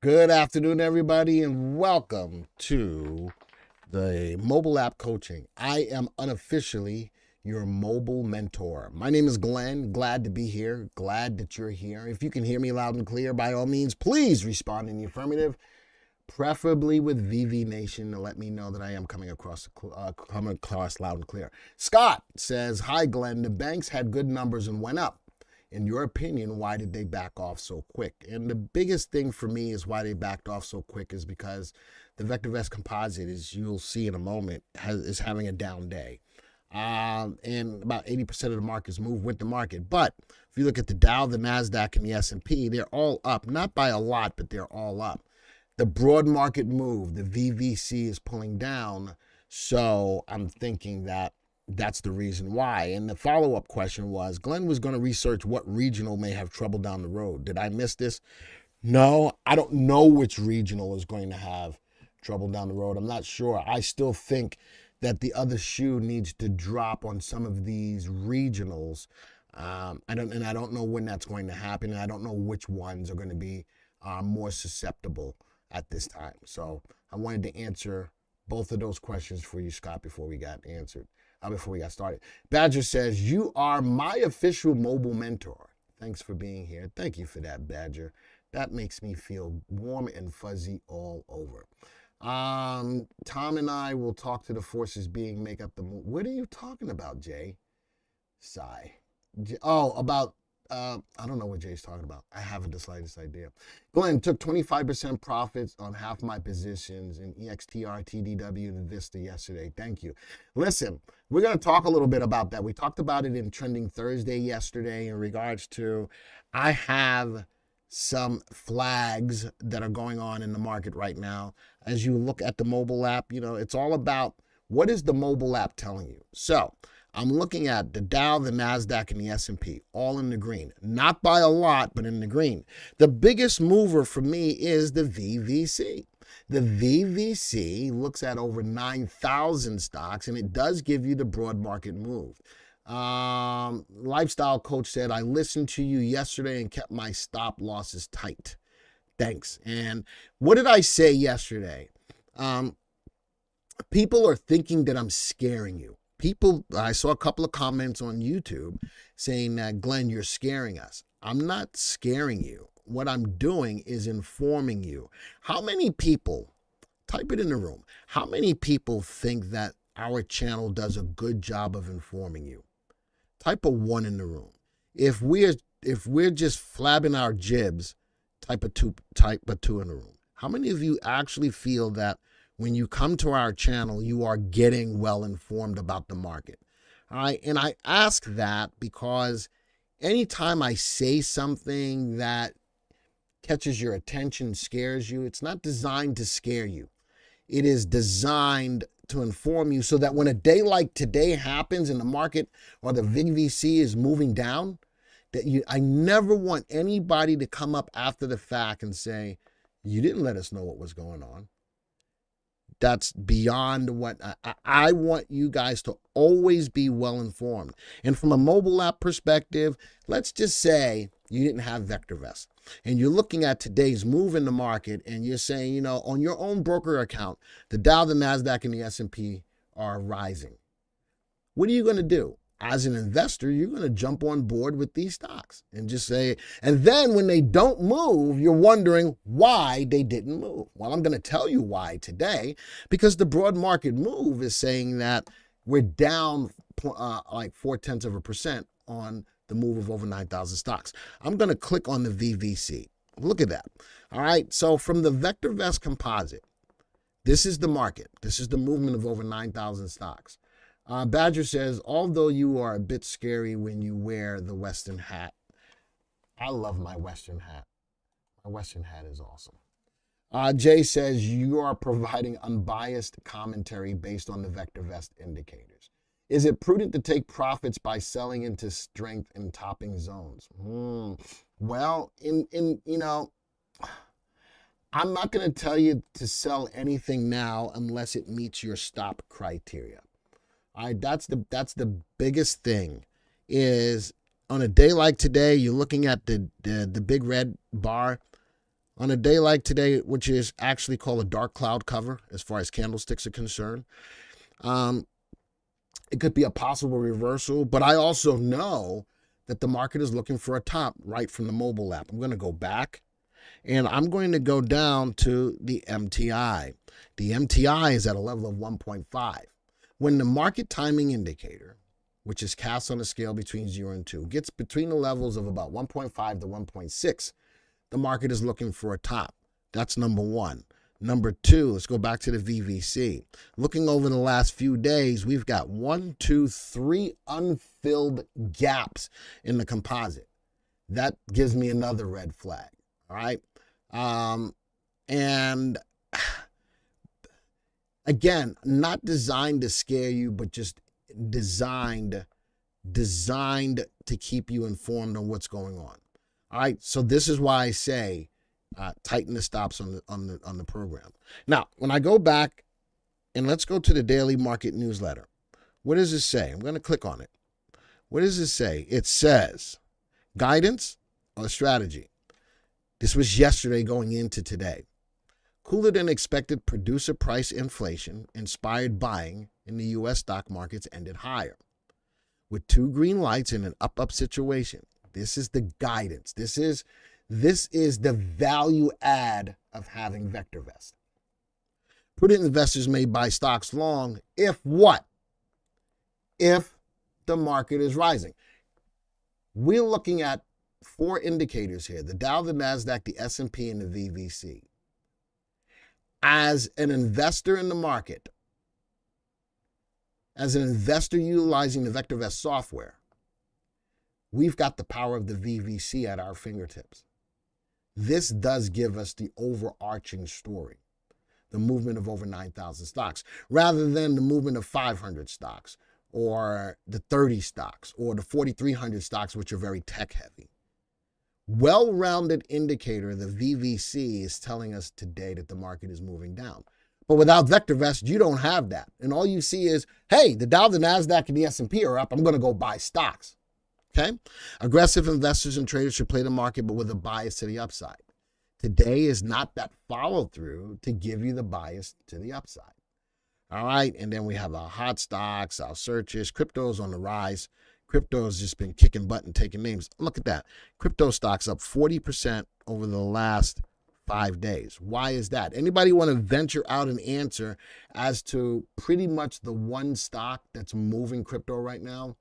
Good afternoon, everybody, and welcome to the mobile app coaching. I am unofficially your mobile mentor. My name is Glenn. Glad to be here. Glad that you're here. If you can hear me loud and clear, by all means, please respond in the affirmative, preferably with VV Nation, to let me know that I am coming across loud and clear. Scott says, "Hi, Glenn. The banks had good numbers and went up. In your opinion, why did they back off so quick?" And the biggest thing for me is why they backed off so quick is because the VectorVest composite, as you'll see in a moment, is having a down day. And about 80% of the markets move with the market. But if you look at the Dow, the NASDAQ, and the S&P, they're all up. Not by a lot, but they're all up. The broad market move, the VVC is pulling down. So I'm thinking that that's the reason why. And the follow-up question was, Glenn was going to research what regional may have trouble down the road. Did I miss this? No, I don't know which regional is going to have trouble down the road. I'm not sure. I still think that the other shoe needs to drop on some of these regionals. I don't know when that's going to happen, and I don't know which ones are going to be more susceptible at this time. So I wanted to answer both of those questions for you, Scott, before we got started. Badger says, "You are my official mobile mentor." Thanks for being here. Thank you for that, Badger. That makes me feel warm and fuzzy all over. Tom and I will talk to the forces being make up the move. What are you talking about, Jay? Sigh. About I don't know what Jay's talking about. I haven't the slightest idea. Glenn took 25% profits on half my positions in EXTR, TDW, and Vista yesterday. Thank you. Listen, we're going to talk a little bit about that. We talked about it in Trending Thursday yesterday in regards to I have some flags that are going on in the market right now. As you look at the mobile app, it's all about what is the mobile app telling you. So I'm looking at the Dow, the NASDAQ, and the S&P, all in the green. Not by a lot, but in the green. The biggest mover for me is the VVC. The VVC looks at over 9,000 stocks, and it does give you the broad market move. Lifestyle coach said, "I listened to you yesterday and kept my stop losses tight. Thanks." And what did I say yesterday? People are thinking that I'm scaring you. I saw a couple of comments on YouTube saying that, "Glenn, you're scaring us." I'm not scaring you. What I'm doing is informing you. How many people, type it in the room, how many people think that our channel does a good job of informing you? Type a 1 in the room. If we're just flabbing our jibs, type a 2 in the room. How many of you actually feel that when you come to our channel, you are getting well informed about the market? All right. And I ask that because anytime I say something that catches your attention, scares you, it's not designed to scare you. It is designed to inform you so that when a day like today happens in the market or the VVC is moving down, I never want anybody to come up after the fact and say, "You didn't let us know what was going on." That's beyond what I want you guys to always be well informed. And from a mobile app perspective, let's just say you didn't have VectorVest and you're looking at today's move in the market and you're saying, on your own broker account, the Dow, the NASDAQ, and the S&P are rising. What are you going to do? As an investor, you're going to jump on board with these stocks and just say, and then when they don't move, you're wondering why they didn't move. Well, I'm going to tell you why today, because the broad market move is saying that we're down like 0.4% on the move of over 9,000 stocks. I'm going to click on the VVC. Look at that. All right. So from the VectorVest composite, this is the market. This is the movement of over 9,000 stocks. Badger says, "Although you are a bit scary when you wear the Western hat." I love my Western hat. My Western hat is awesome. Jay says, "You are providing unbiased commentary based on the VectorVest indicators. Is it prudent to take profits by selling into strength and topping zones?" Well, I'm not going to tell you to sell anything now unless it meets your stop criteria. All right, that's the biggest thing is on a day like today, you're looking at the big red bar. On a day like today, which is actually called a dark cloud cover as far as candlesticks are concerned, it could be a possible reversal, but I also know that the market is looking for a top right from the mobile app. I'm going to go back and I'm going to go down to the MTI. The MTI is at a level of 1.5. When the market timing indicator, which is cast on a scale between 0 and 2, gets between the levels of about 1.5 to 1.6, the market is looking for a top. That's number one. Number two, let's go back to the VVC. Looking over the last few days, we've got 1, 2, 3 unfilled gaps in the composite. That gives me another red flag. All right. And again, not designed to scare you, but just designed to keep you informed on what's going on. All right. So this is why I say, tighten the stops on the program. Now, when I go back and let's go to the daily market newsletter, what does it say? I'm going to click on it. What does it say? It says guidance or strategy. This was yesterday going into today. Cooler than expected producer price inflation inspired buying in the U.S. stock markets ended higher. With 2 green lights in an up situation. This is the guidance. This is the value add of having VectorVest. Prudent investors may buy stocks long if what? If the market is rising. We're looking at 4 indicators here, the Dow, the NASDAQ, the S&P, and the VVC. As an investor in the market, as an investor utilizing the VectorVest software, we've got the power of the VVC at our fingertips. This does give us the overarching story, the movement of over 9,000 stocks, rather than the movement of 500 stocks or the 30 stocks or the 4,300 stocks, which are very tech heavy. Well-rounded indicator, the VVC, is telling us today that the market is moving down. But without VectorVest, you don't have that. And all you see is, hey, the Dow, the NASDAQ, and the S&P are up. I'm going to go buy stocks. Okay? Aggressive investors and traders should play the market, but with a bias to the upside. Today is not that follow-through to give you the bias to the upside. All right? And then we have our hot stocks, our searches. Crypto's on the rise. Crypto's just been kicking butt and taking names. Look at that. Crypto stocks up 40% over the last 5 days. Why is that? Anybody want to venture out an answer as to pretty much the one stock that's moving crypto right now?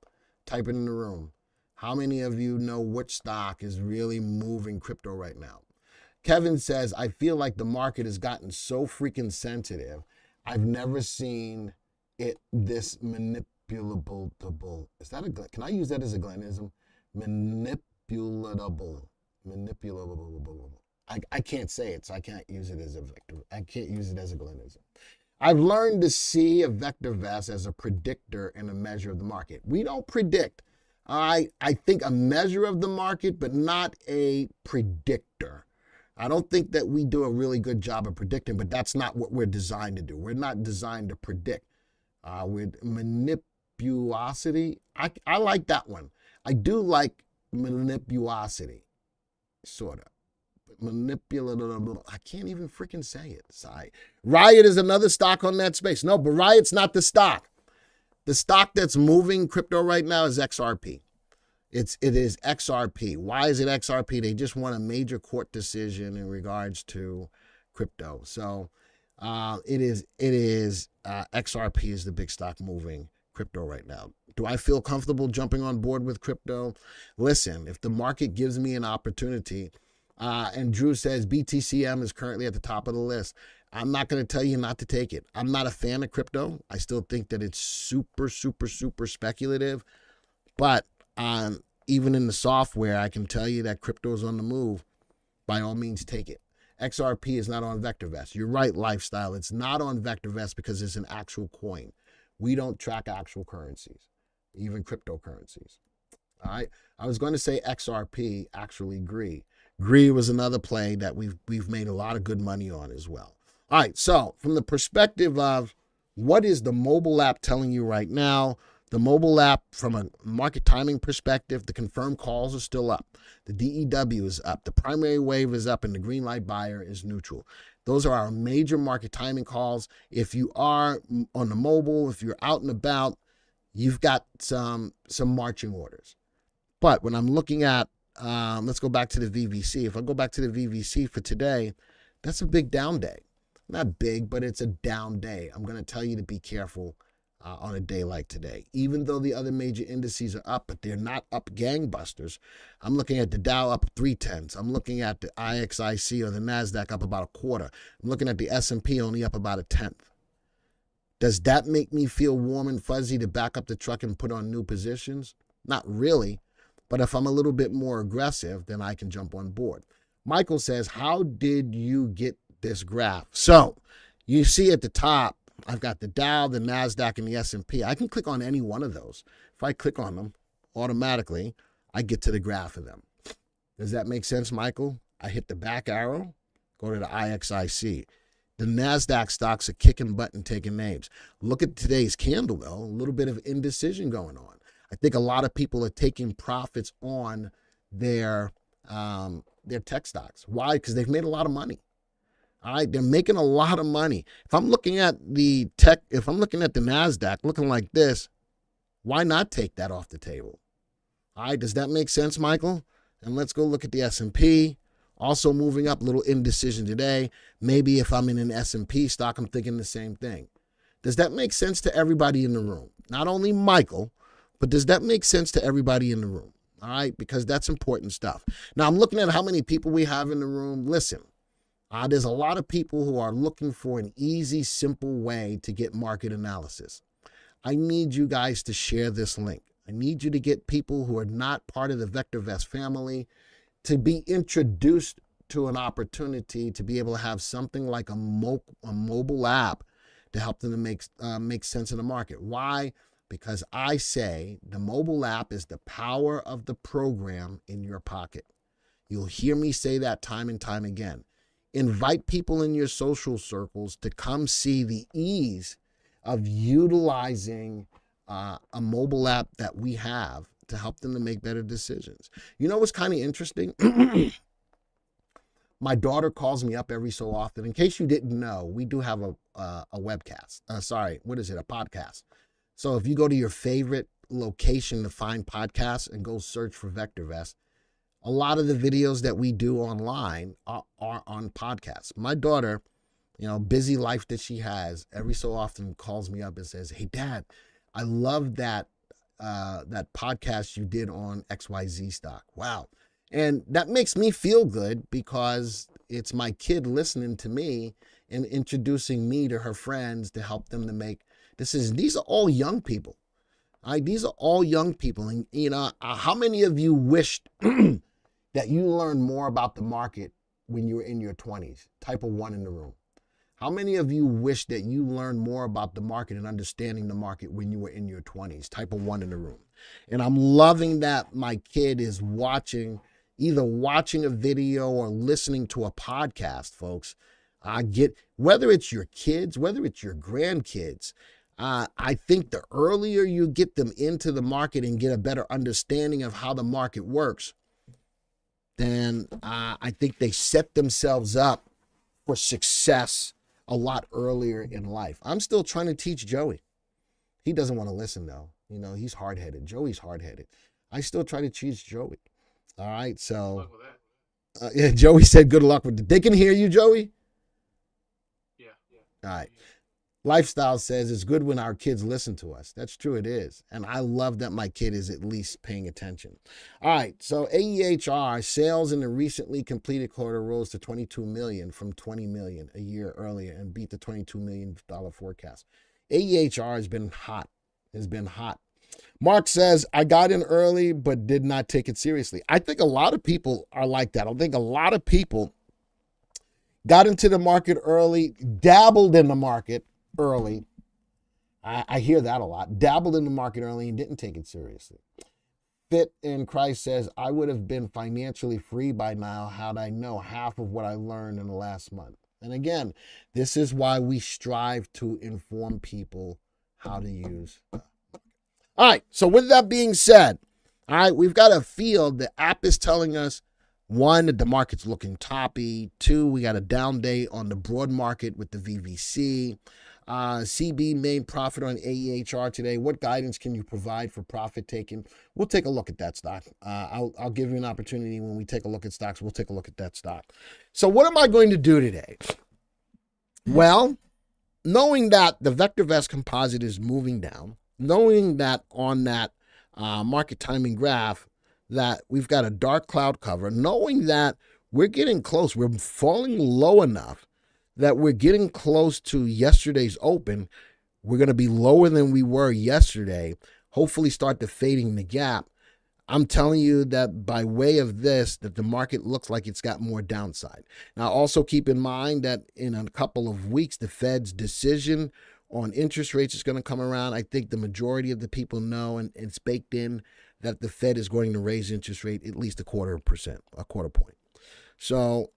Type it in the room. How many of you know which stock is really moving crypto right now? Kevin says, I feel like the market has gotten so freaking sensitive. I've never seen it this manipulable. Is that can I use that as a Glenism? Manipulatable. I can't say it, so I can't use it as a vector. I can't use it as a Glenism. I've learned to see a VectorVest as a predictor and a measure of the market. We don't predict. I think a measure of the market, but not a predictor. I don't think that we do a really good job of predicting, but that's not what we're designed to do. We're not designed to predict. With manipulosity, I like that one. I do like manipulosity, sort of. Manipulative, I can't even freaking say it. Sorry. Riot is another stock on that space. No, but Riot's not the stock. The stock that's moving crypto right now is XRP. It is XRP. Why is it XRP? They just won a major court decision in regards to crypto. So it is XRP is the big stock moving crypto right now. Do I feel comfortable jumping on board with crypto? Listen, if the market gives me an opportunity, and Drew says BTCM is currently at the top of the list, I'm not going to tell you not to take it. I'm not a fan of crypto. I still think that it's super, super, super speculative. But even in the software, I can tell you that crypto is on the move. By all means, take it. XRP is not on VectorVest. You're right, Lifestyle. It's not on VectorVest because it's an actual coin. We don't track actual currencies, even cryptocurrencies. All right. I was going to say XRP, actually GREE. GREE was another play that we've made a lot of good money on as well. All right, so from the perspective of what is the mobile app telling you right now, The mobile app, from a market timing perspective, the confirmed calls are still up. The DEW is up. The primary wave is up, and the green light buyer is neutral. Those are our major market timing calls. If you are on the mobile, if you're out and about, you've got some marching orders. But when I'm looking at, let's go back to the VVC. If I go back to the VVC for today, that's a big down day. Not big, but it's a down day. I'm going to tell you to be careful on a day like today. Even though the other major indices are up, but they're not up gangbusters. I'm looking at the Dow up 0.3. I'm looking at the IXIC or the NASDAQ up about 1/4. I'm looking at the S&P only up about 1/10. Does that make me feel warm and fuzzy to back up the truck and put on new positions? Not really. But if I'm a little bit more aggressive, then I can jump on board. Michael says, how did you get this graph? So you see at the top, I've got the Dow, the NASDAQ, and the S&P. I can click on any one of those. If I click on them, automatically, I get to the graph of them. Does that make sense, Michael? I hit the back arrow, go to the IXIC. The NASDAQ stocks are kicking butt and taking names. Look at today's candle, though. A little bit of indecision going on. I think a lot of people are taking profits on their tech stocks. Why? Because they've made a lot of money. All right, they're making a lot of money. If I'm looking at the NASDAQ looking like this, why not take that off the table? All right, does that make sense, Michael? And let's go look at the S&P. Also moving up, little indecision today. Maybe if I'm in an S&P stock, I'm thinking the same thing. Does that make sense to everybody in the room? Not only Michael, but does that make sense to everybody in the room? All right, because that's important stuff. Now, I'm looking at how many people we have in the room. Listen. There's a lot of people who are looking for an easy, simple way to get market analysis. I need you guys to share this link. I need you to get people who are not part of the VectorVest family to be introduced to an opportunity to be able to have something like a mobile app to help them to make sense of the market. Why? Because I say the mobile app is the power of the program in your pocket. You'll hear me say that time and time again. Invite people in your social circles to come see the ease of utilizing a mobile app that we have to help them to make better decisions. You know what's kind of interesting? My daughter calls me up every so often. In case you didn't know, we do have a webcast. A podcast. So if you go to your favorite location to find podcasts and go search for VectorVest, a lot of the videos that we do online are on podcasts. My daughter, busy life that she has, every so often calls me up and says, "Hey, Dad, I love that podcast you did on XYZ stock." Wow. And that makes me feel good because it's my kid listening to me and introducing me to her friends to help them to make decisions. These are all young people. These are all young people. And, how many of you wished that you learned more about the market when you were in your 20s? Type of 1 in the room. How many of you wish that you learned more about the market and understanding the market when you were in your 20s? Type of 1 in the room. And I'm loving that my kid is either watching a video or listening to a podcast, folks. Whether it's your kids, whether it's your grandkids, I think the earlier you get them into the market and get a better understanding of how the market works, then I think they set themselves up for success a lot earlier in life. I'm still trying to teach Joey. He doesn't want to listen, though. He's hard-headed. Joey's hard-headed. I still try to teach Joey. All right, so... Good luck with that. Joey said good luck with it. They can hear you, Joey? Yeah. All right. Lifestyle says it's good when our kids listen to us. That's true, it is. And I love that my kid is at least paying attention. All right, so AEHR sales in the recently completed quarter rose to $22 million from $20 million a year earlier and beat the $22 million forecast. AEHR has been hot. Mark says, I got in early but did not take it seriously. I think a lot of people are like that. I think a lot of people got into the market early, dabbled in the market early. I hear that a lot. Dabbled in the market early and didn't take it seriously. Fit in Christ says, I would have been financially free by now had I know half of what I learned in the last month. And again, this is why we strive to inform people how to use. All right, so with that being said, all right, we've got a field. The app is telling us, one, that the market's looking toppy. Two, we got a down day on the broad market with the VVC. CB main profit on AEHR today. What guidance can you provide for profit taking? We'll take a look at that stock. I'll give you an opportunity when we take a look at stocks. We'll take a look at that stock. So what am I going to do today? Well, knowing that the VectorVest composite is moving down, knowing that on that market timing graph that we've got a dark cloud cover, knowing that we're getting close, we're falling low enough that we're getting close to yesterday's open. We're going to be lower than we were yesterday, hopefully start to fading the gap. I'm telling you that by way of this, that the market looks like it's got more downside. Now, also keep in mind that in a couple of weeks, the Fed's decision on interest rates is going to come around. I think the majority of the people know, and it's baked in, that the Fed is going to raise interest rate at least a quarter point. So,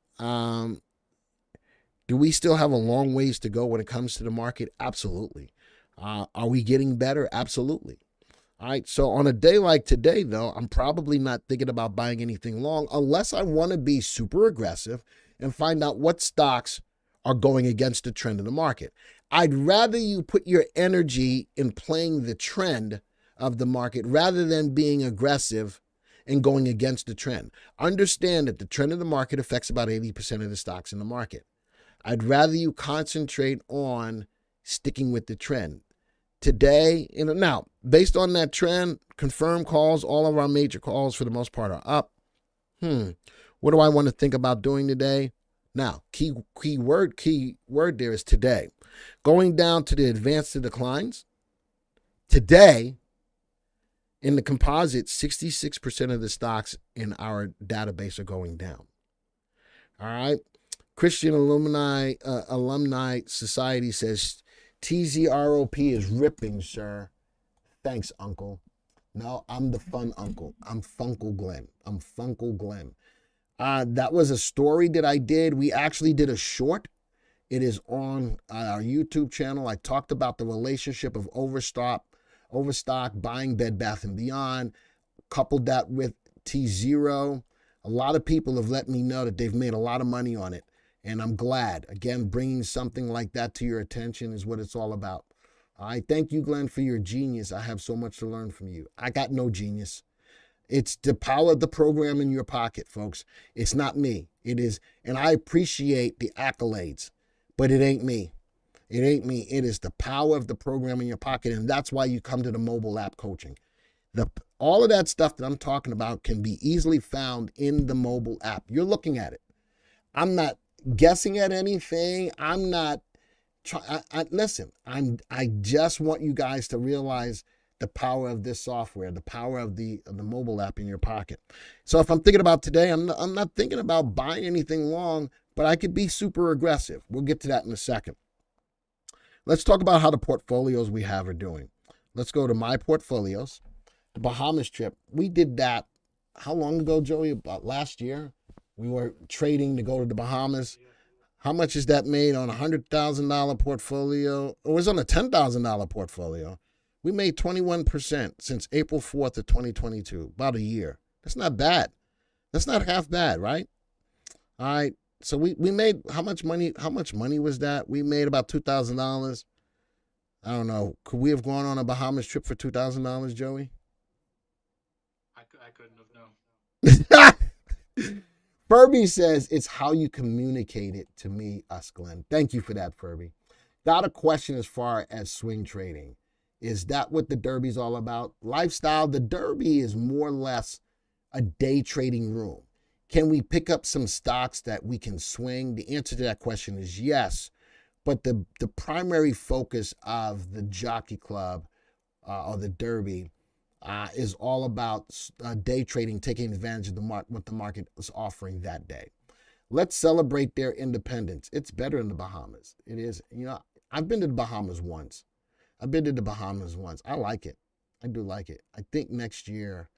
do we still have a long ways to go when it comes to the market? Absolutely. Are we getting better? Absolutely. All right, so on a day like today, though, I'm probably not thinking about buying anything long unless I want to be super aggressive and find out what stocks are going against the trend in the market. I'd rather you put your energy in playing the trend of the market rather than being aggressive and going against the trend. Understand that the trend of the market affects about 80% of the stocks in the market. I'd rather you concentrate on sticking with the trend. Today, now, based on that trend, confirmed calls, all of our major calls for the most part are up. What do I want to think about doing today? Now, key word there is today. Going down to the advanced to declines. Today, in the composite, 66% of the stocks in our database are going down. All right. Christian Alumni Society says, TZROP is ripping, sir. Thanks, Uncle. No, I'm the fun uncle. I'm Funkle Glenn. That was a story that I did. We actually did a short. It is on our YouTube channel. I talked about the relationship of overstock, buying Bed Bath & Beyond, coupled that with T0. A lot of people have let me know that they've made a lot of money on it. And I'm glad. Again, bringing something like that to your attention is what it's all about. I thank you, Glenn, for your genius. I have so much to learn from you. I got no genius. It's the power of the program in your pocket, folks. It's not me. It is, and I appreciate the accolades, but it ain't me. It ain't me. It is the power of the program in your pocket, and that's why you come to the mobile app coaching. All of that stuff that I'm talking about can be easily found in the mobile app. You're looking at it. I'm not guessing at anything. I'm not listen, I just want you guys to realize the power of this software, the power of the mobile app in your pocket. So if I'm thinking about today, I'm not thinking about buying anything long, but I could be super aggressive. We'll get to that in a second. Let's talk about how the portfolios we have are doing. Let's go to my portfolios. The Bahamas trip, we did that how long ago, Joey? About last year. We were trading to go to the Bahamas. How much is that made on a $100,000 portfolio? It was on a $10,000 portfolio. We made 21% since April 4th of 2022, about a year. That's not bad. That's not half bad, right? All right. So we made how much money? How much money was that? We made about $2,000. I don't know. Could we have gone on a Bahamas trip for $2,000, Joey? I couldn't have known. Furby says it's how you communicate it to me, Glenn. Thank you for that, Furby. Got a question as far as swing trading. Is that what the Derby's all about? Lifestyle, the Derby is more or less a day trading room. Can we pick up some stocks that we can swing? The answer to that question is yes. But the primary focus of the Jockey Club or the Derby is all about day trading, taking advantage of what the market is offering that day. Let's celebrate their independence. It's better in the Bahamas. It is. I've been to the Bahamas once. I like it. I do like it. I think next year,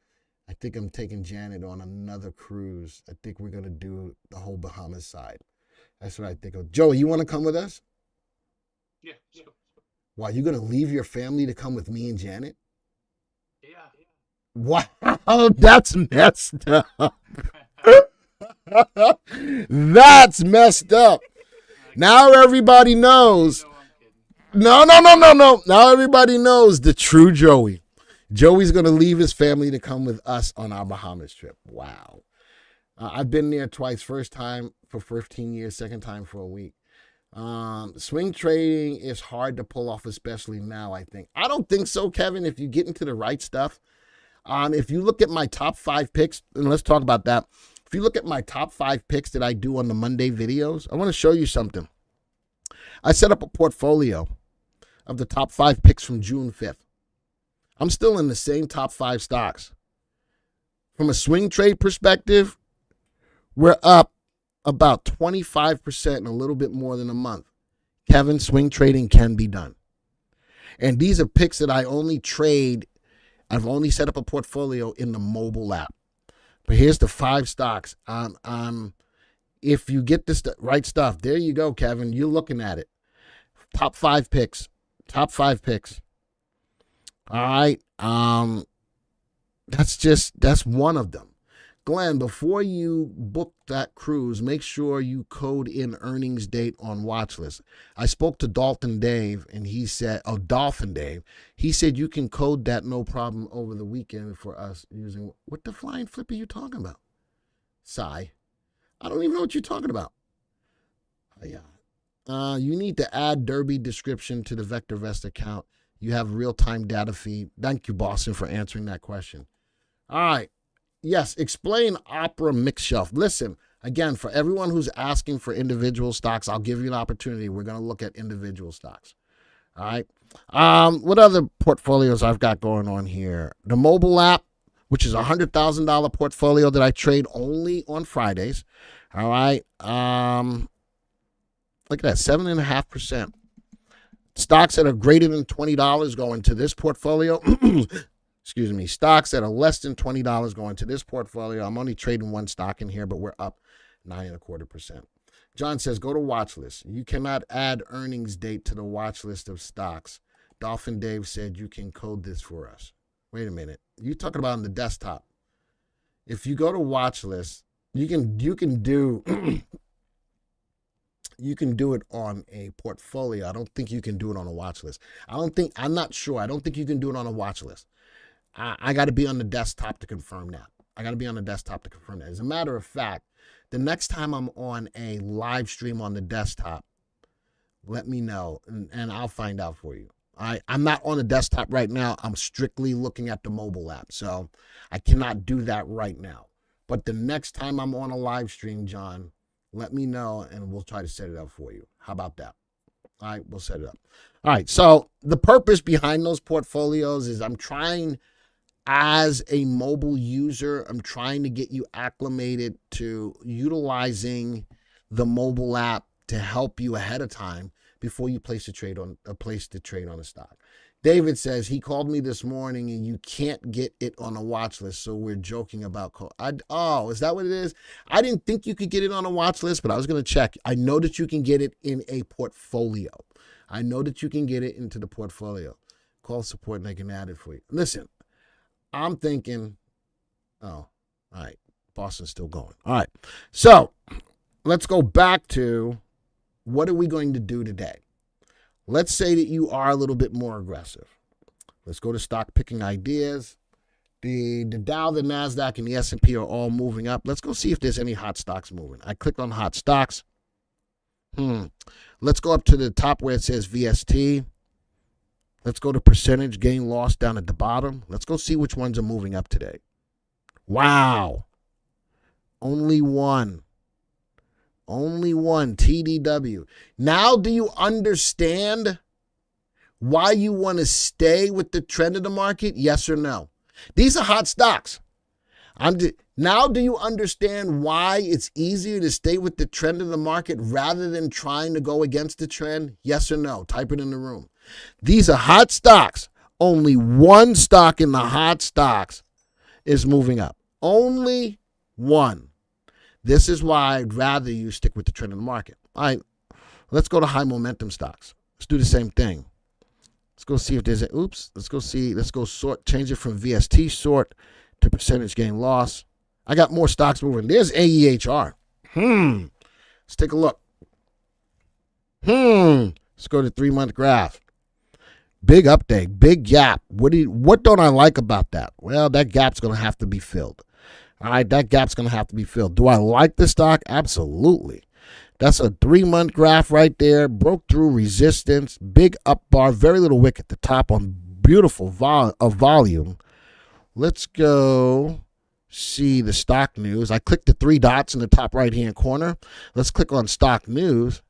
I'm taking Janet on another cruise. I think we're going to do the whole Bahamas side. That's what I think of. Joey, you want to come with us? Yeah. Why, you going to leave your family to come with me and Janet? Yeah. Wow, that's messed up. That's messed up. Now everybody knows. I'm kidding. No, no, no, no, no. Now everybody knows the true Joey. Joey's going to leave his family to come with us on our Bahamas trip. Wow. I've been there twice. First time for 15 years, second time for a week. Swing trading is hard to pull off, especially now, I think. I don't think so, Kevin, if you get into the right stuff. If you look at my top 5 picks, and let's talk about that. If you look at my top 5 picks that I do on the Monday videos, I want to show you something. I set up a portfolio of the top 5 picks from June 5th. I'm still in the same top 5 stocks. From a swing trade perspective, we're up about 25% in a little bit more than a month. Kevin, swing trading can be done. And these are picks that I only trade. I've only set up a portfolio in the mobile app. But here's the 5 stocks. If you get this right stuff, there you go, Kevin. You're looking at it. Top 5 picks. Top 5 picks. All right. That's one of them. Glenn, before you book that cruise, make sure you code in earnings date on watch list. I spoke to Dolphin Dave, and he said you can code that no problem over the weekend for us using, what the flying flip are you talking about? Sigh. I don't even know what you're talking about. Yeah. You need to add Derby description to the VectorVest account. You have real-time data feed. Thank you, Boston, for answering that question. All right. Yes, explain Opera Mix Shelf. Listen, again, for everyone who's asking for individual stocks, I'll give you an opportunity. We're going to look at individual stocks. All right. What other portfolios I've got going on here? The mobile app, which is a $100,000 portfolio that I trade only on Fridays. All right. Look at that, 7.5%. Stocks that are greater than $20 go into this portfolio. Excuse me. Stocks that are less than $20 go into this portfolio. I'm only trading one stock in here, but we're up 9.25%. John says, go to watch list. You cannot add earnings date to the watch list of stocks. Dolphin Dave said you can code this for us. Wait a minute. You're talking about on the desktop. If you go to watch list, you can do you can do it on a portfolio. I don't think you can do it on a watch list. I'm not sure. I don't think you can do it on a watch list. I got to be on the desktop to confirm that. As a matter of fact, the next time I'm on a live stream on the desktop, let me know, and I'll find out for you. I'm not on the desktop right now. I'm strictly looking at the mobile app, so I cannot do that right now. But the next time I'm on a live stream, John, let me know, and we'll try to set it up for you. How about that? All right, we'll set it up. All right, so the purpose behind those portfolios is I'm trying, as a mobile user, I'm trying to get you acclimated to utilizing the mobile app to help you ahead of time before you place the trade on a stock. David says he called me this morning and you can't get it on a watch list, so we're joking about is that what it is? I didn't think you could get it on a watch list, but I was going to check. I know that you can get it in a portfolio. I know that you can get it into the portfolio. Call support and they can add it for you. Listen, I'm thinking, all right, Boston's still going. All right, so let's go back to what are we going to do today? Let's say that you are a little bit more aggressive. Let's go to stock picking ideas. The Dow, the NASDAQ, and the S&P are all moving up. Let's go see if there's any hot stocks moving. I clicked on hot stocks. Let's go up to the top where it says VST. Let's go to percentage gain loss down at the bottom. Let's go see which ones are moving up today. Wow. Only one, TDW. Now do you understand why you want to stay with the trend of the market? Yes or no? These are hot stocks. Now do you understand why it's easier to stay with the trend of the market rather than trying to go against the trend? Yes or no? Type it in the room. These are hot stocks. Only one stock in the hot stocks is moving up. Only one. This is why I'd rather you stick with the trend in the market. All right, let's go to high momentum stocks. Let's do the same thing. Let's go see if there's a, oops, let's go see, let's go sort, change it from VST sort to percentage gain loss. I got more stocks moving. There's AEHR. Let's take a look. Let's go to 3-month graph. Big update, big gap. What don't I like about that? Well, that gap's going to have to be filled. All right, that gap's going to have to be filled. Do I like the stock? Absolutely. That's a 3-month graph right there. Broke through resistance. Big up bar. Very little wick at the top on beautiful volume. Let's go see the stock news. I clicked the 3 dots in the top right-hand corner. Let's click on stock news.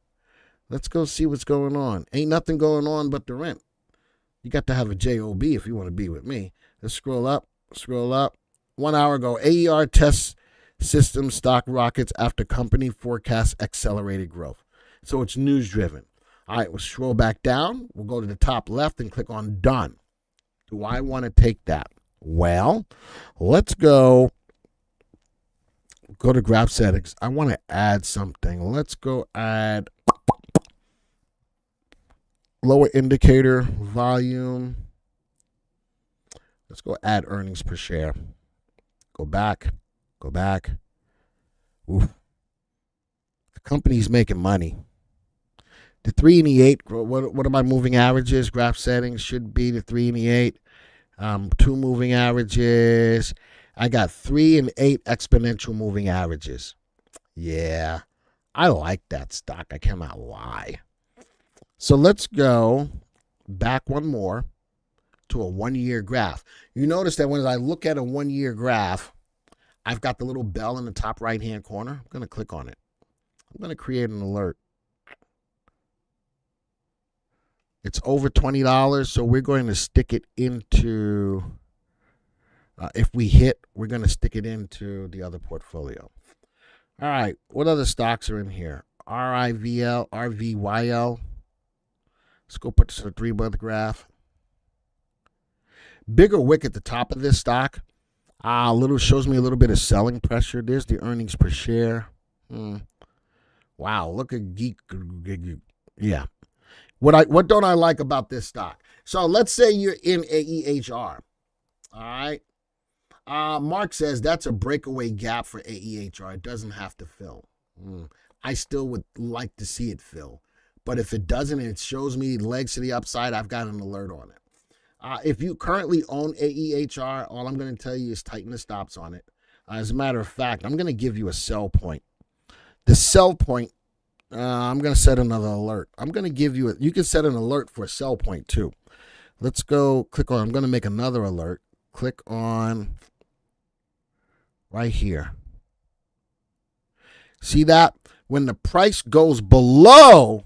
Let's go see what's going on. Ain't nothing going on but the rent. You got to have a JOB if you want to be with me. Let's scroll up. 1 hour ago, AER test system stock rockets after company forecasts accelerated growth. So it's news driven. All right, we'll scroll back down. We'll go to the top left and click on done. Do I want to take that? Well, let's go to graph settings. I want to add something. Let's go add lower indicator volume. Let's go add earnings per share. Go back. Oof. The company's making money. The 3 and the 8, what are my moving averages? Graph settings should be the 3 and the 8. 2 moving averages. I got 3 and 8 exponential moving averages. Yeah, I like that stock. I cannot lie. So let's go back one more to a 1-year graph. You notice that when I look at a 1-year graph, I've got the little bell in the top right-hand corner. I'm going to click on it. I'm going to create an alert. It's over $20, so we're going to stick it into, if we hit, we're going to stick it into the other portfolio. All right, what other stocks are in here? RIVL, RVYL. Let's go put this in a 3-month graph. Bigger wick at the top of this stock. Shows me a little bit of selling pressure. There's the earnings per share. Wow, look at geek. Yeah. What don't I like about this stock? So let's say you're in AEHR. All right. Mark says that's a breakaway gap for AEHR. It doesn't have to fill. I still would like to see it fill. But if it doesn't and it shows me legs to the upside, I've got an alert on it. If you currently own AEHR, all I'm going to tell you is tighten the stops on it. As a matter of fact, I'm going to give you a sell point. The sell point, I'm going to set another alert. I'm going to give you, you can set an alert for a sell point too. Let's go click on, I'm going to make another alert. Click on right here. See that? When the price goes below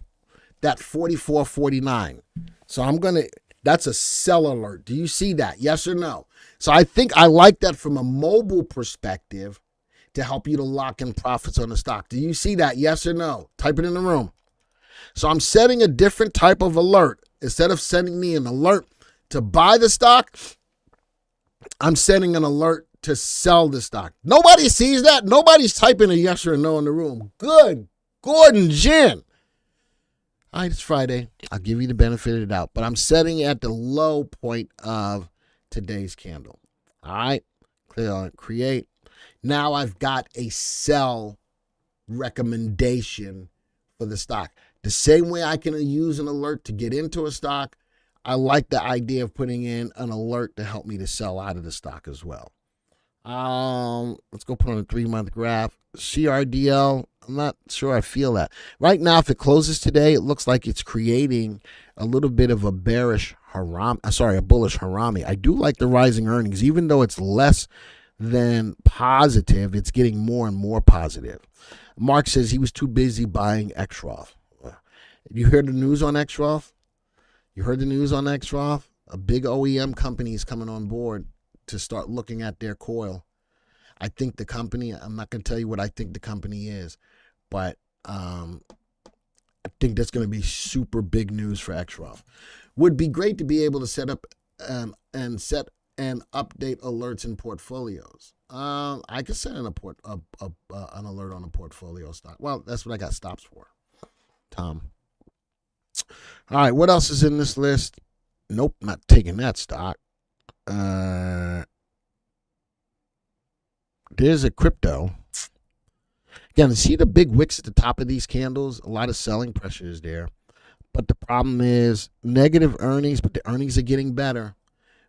that 44.49. So I'm going to, that's a sell alert. Do you see that? Yes or no? So I think I like that from a mobile perspective to help you to lock in profits on the stock. Do you see that? Yes or no? Type it in the room. So I'm setting a different type of alert. Instead of sending me an alert to buy the stock, I'm setting an alert to sell the stock. Nobody sees that. Nobody's typing a yes or a no in the room. Good. Gordon Gin. All right, it's Friday. I'll give you the benefit of the doubt, but I'm setting it at the low point of today's candle. All right, click on create. Now I've got a sell recommendation for the stock. The same way I can use an alert to get into a stock, I like the idea of putting in an alert to help me to sell out of the stock as well. Let's go put on a 3-month graph. CRDL, I'm not sure I feel that. Right now, if it closes today, it looks like it's creating a little bit of a bullish harami. I do like the rising earnings, even though it's less than positive, it's getting more and more positive. Mark says he was too busy buying XROF. You heard the news on XROF? You heard the news on XROF? A big OEM company is coming on board to start looking at their coil. I think the company, I'm not going to tell you what I think the company is, but I think that's going to be super big news for XROF. Would be great to be able to set up and set and update alerts in portfolios. I could set an alert on a portfolio stock. Well, that's what I got stops for, Tom. All right, what else is in this list? Nope, not taking that stock. There's a crypto. Again, see the big wicks at the top of these candles? A lot of selling pressure is there. But the problem is negative earnings, but the earnings are getting better.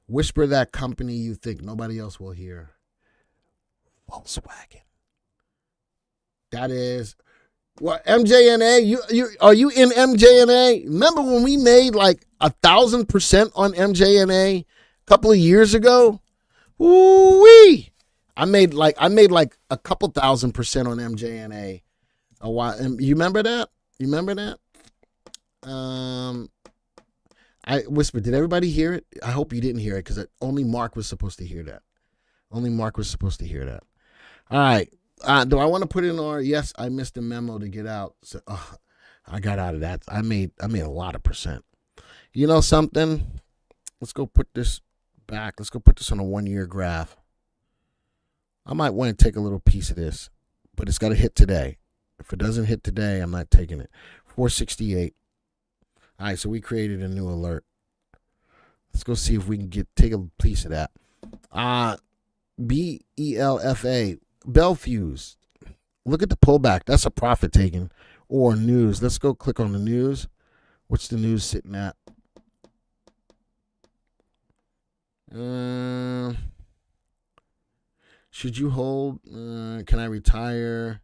Whisper that company you think nobody else will hear. Volkswagen. That is what MJNA. You are you in MJNA? Remember when we made like 1,000% on MJNA a couple of years ago? Ooh-wee. I made like a couple thousand% on MJNA a while. You remember that? You remember that? I whispered. Did everybody hear it? I hope you didn't hear it because only Mark was supposed to hear that. Only Mark was supposed to hear that. All right. Do I want to put in or yes? I missed a memo to get out. So I got out of that. I made a lot of percent. You know something? Let's go put this back. Let's go put this on a 1-year graph. I might want to take a little piece of this, but it's got to hit today. If it doesn't hit today, I'm not taking it. 468. All right, so we created a new alert. Let's go see if we can take a piece of that. BELFA, Belfuse. Look at the pullback. That's a profit taking. Or news. Let's go click on the news. What's the news sitting at? Should you hold? Can I retire?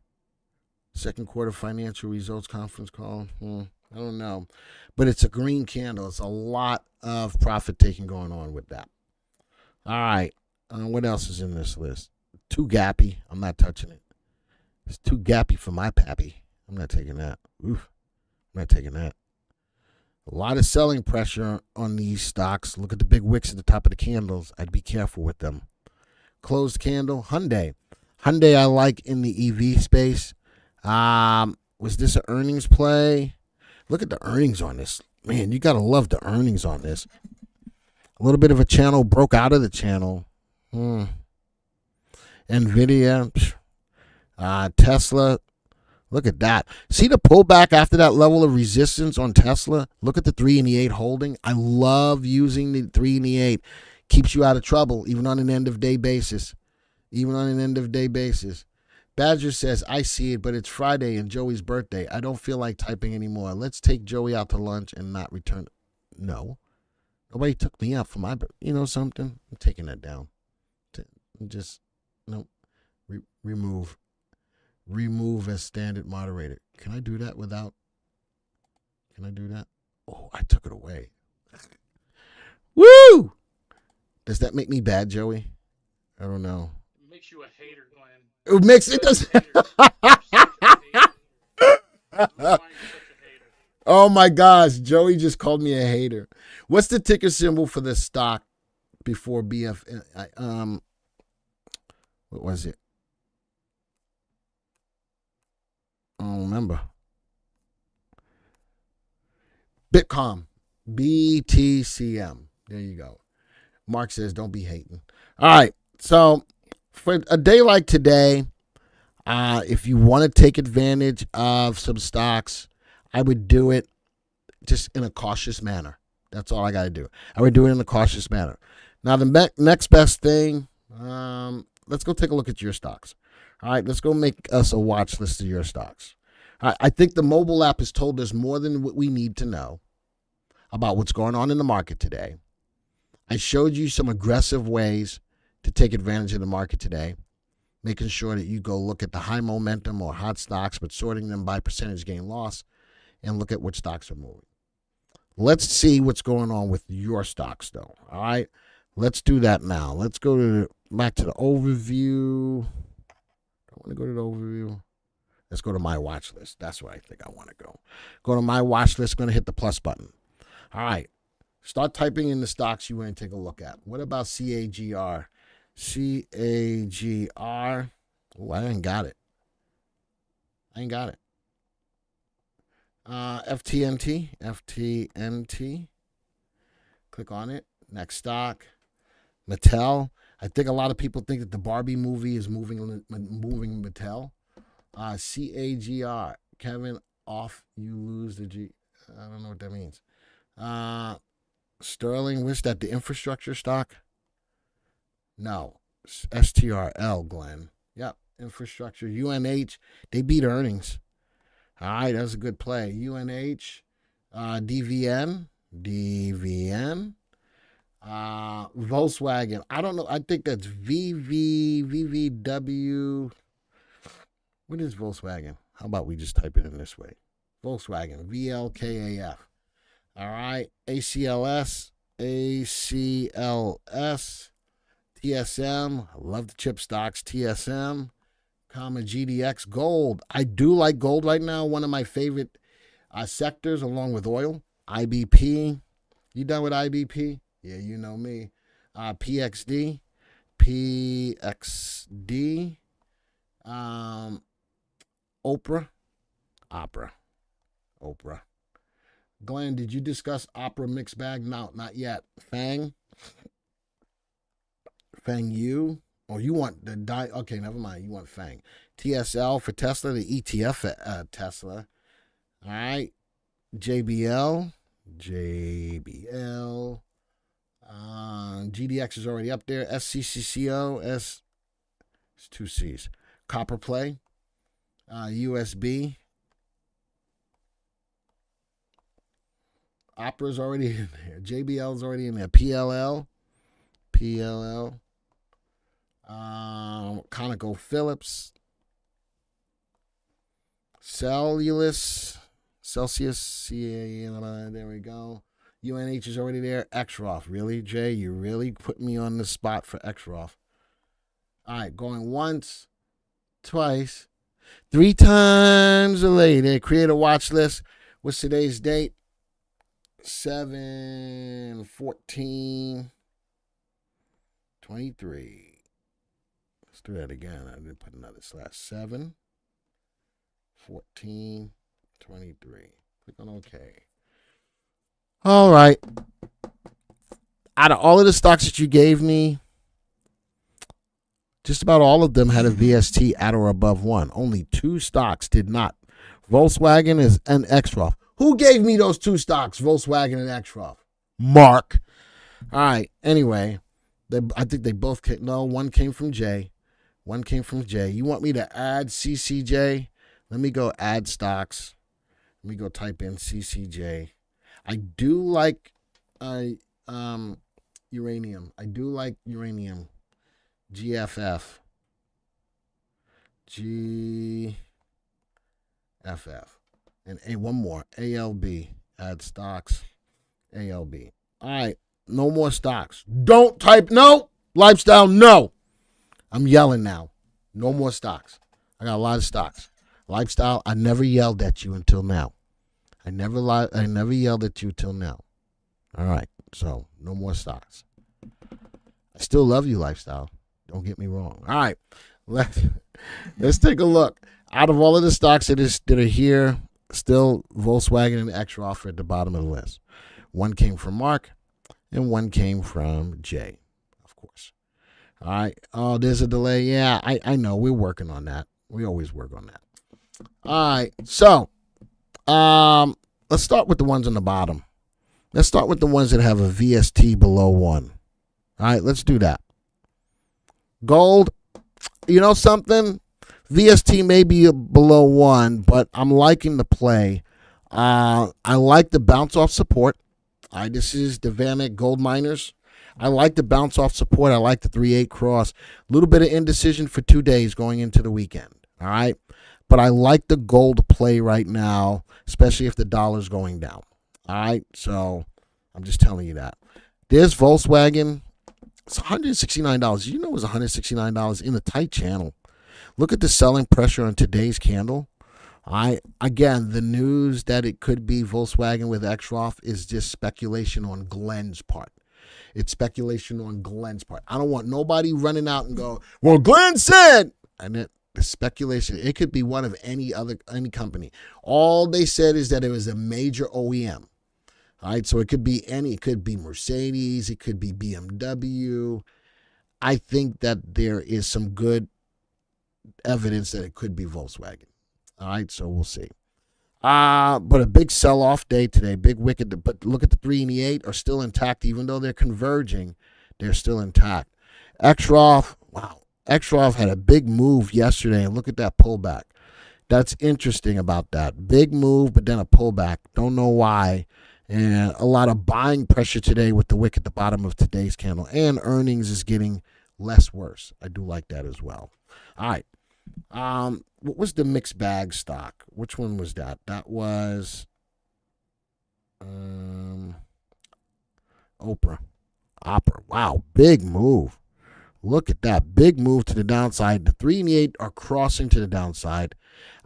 Second quarter financial results conference call. I don't know. But it's a green candle. It's a lot of profit taking going on with that. All right. What else is in this list? Too gappy. I'm not touching it. It's too gappy for my pappy. I'm not taking that. Oof. I'm not taking that. A lot of selling pressure on these stocks. Look at the big wicks at the top of the candles. I'd be careful with them. Closed candle. Hyundai. Hyundai I like in the EV space. Was this an earnings play? Look at the earnings on this. Man, you got to love the earnings on this. A little bit of a channel broke out of the channel. NVIDIA. Tesla. Look at that. See the pullback after that level of resistance on Tesla? Look at the 3 and the 8 holding. I love using the 3 and the 8. Keeps you out of trouble, even on an end-of-day basis. Badger says, I see it, but it's Friday and Joey's birthday. I don't feel like typing anymore. Let's take Joey out to lunch and not return. No. Nobody took me out for my birthday. You know something? I'm taking that down. Just, no. Remove. Remove as standard moderator. Can I do that without? Can I do that? Oh, I took it away. Woo! Does that make me bad, Joey? I don't know. It makes you a hater, Glenn. It makes it does. Oh my gosh, Joey just called me a hater. What's the ticker symbol for the stock before BF? What was it? I don't remember. Bitcom. BTCM. There you go. Mark says, don't be hating. All right. So for a day like today, if you want to take advantage of some stocks, I would do it just in a cautious manner. That's all I got to do. I would do it in a cautious manner. Now, the next best thing, let's go take a look at your stocks. All right, let's go make us a watch list of your stocks. All right, I think the mobile app has told us more than what we need to know about what's going on in the market today. I showed you some aggressive ways to take advantage of the market today, making sure that you go look at the high momentum or hot stocks, but sorting them by percentage gain loss, and look at which stocks are moving. Let's see what's going on with your stocks, though. All right, let's do that now. Let's go back to the overview. I want to go to the overview. Let's go to my watch list. That's where I think I want to go. Go to my watch list. Going to hit the plus button. All right. Start typing in the stocks you want to take a look at. What about CAGR? CAGR. Oh, I ain't got it. FTNT. Click on it. Next stock. Mattel. I think a lot of people think that the Barbie movie is moving Mattel. CAGR. Kevin, off, you lose the G. I don't know what that means. Sterling, what's that? The infrastructure stock? No. STRL, Glenn. Yep. Infrastructure. UNH. They beat earnings. All right. That's a good play. UNH. DVN. DVN. Volkswagen. I don't know. I think that's VVW. What is Volkswagen? How about we just type it in this way? Volkswagen. VLKAF. All right. ACLS. ACLS. TSM. I love the chip stocks. TSM. GDX. Gold. I do like gold right now. One of my favorite sectors along with oil. IBP. You done with IBP? Yeah, you know me. PXD. PXD. Oprah. Oprah. Glenn, did you discuss Opera mixed bag? No, not yet. Fang U. Oh, you want the die? Okay, never mind. You want Fang. TSL for Tesla, the ETF for Tesla. All right. JBL. GDX is already up there. SCCCO. It's two C's. Copper Play. USB. Opera's already in there. JBL's already in there. PLL. ConocoPhillips. Celsius. There we go. UNH is already there. XROF. Really, Jay? You really put me on the spot for XROF. All right, going once, twice, 3 times later. Create a watch list. What's today's date? 7/14/23. Let's do that again. I didn't put another slash. 7/14/23. Click on OK. All right. Out of all of the stocks that you gave me, just about all of them had a VST at or above 1. Only 2 stocks did not. Volkswagen and XROF. Who gave me those 2 stocks, Volkswagen and XROF? Mark. All right. Anyway, I think they both came. No, one came from Jay. You want me to add CCJ? Let me go add stocks. Let me go type in CCJ. I do like uranium. GFF. And one more. ALB. Add stocks. ALB. All right. No more stocks. Don't type no. Lifestyle, no. I'm yelling now. No more stocks. I got a lot of stocks. Lifestyle, I never yelled at you until now. I never yelled at you till now. All right. So, no more stocks. I still love you, Lifestyle. Don't get me wrong. All right. Let's take a look. Out of all of the stocks that are here, still Volkswagen and XROF are at the bottom of the list. One came from Mark and one came from Jay, of course. All right. Oh, there's a delay. Yeah, I know. We're working on that. We always work on that. All right. So, let's start with the ones on the bottom. Let's start with the ones that have a VST below 1. All right, let's do that. Gold, you know something? VST may be below 1, but I'm liking the play. I like the bounce off support. This is the Vanek Gold Miners. I like the bounce off support. I like the 3-8 cross. A little bit of indecision for 2 days going into the weekend. All right. But I like the gold play right now, especially if the dollar's going down. All right. So I'm just telling you that. There's Volkswagen. It's $169. You know it was $169 in a tight channel. Look at the selling pressure on today's candle. Again, the news that it could be Volkswagen with XROF is just speculation on Glenn's part. It's speculation on Glenn's part. I don't want nobody running out and go, well, Glenn said. And the speculation, it could be one of any company. All they said is that it was a major OEM. All right, so it could be it could be Mercedes, it could be BMW. I think that there is some good evidence that it could be Volkswagen. All right, so we'll see. But a big sell-off day today, big wicked. But look at the 3 and the 8 are still intact, even though they're converging. They're still intact. XROF, wow, XROF had a big move yesterday, and look at that pullback. That's interesting about that. Big move, but then a pullback. Don't know why. And a lot of buying pressure today with the wick at the bottom of today's candle. And earnings is getting less worse. I do like that as well. All right. What was the mixed bag stock? Which one was that? That was Opera. Wow, big move. Look at that. Big move to the downside. The 3 and the 8 are crossing to the downside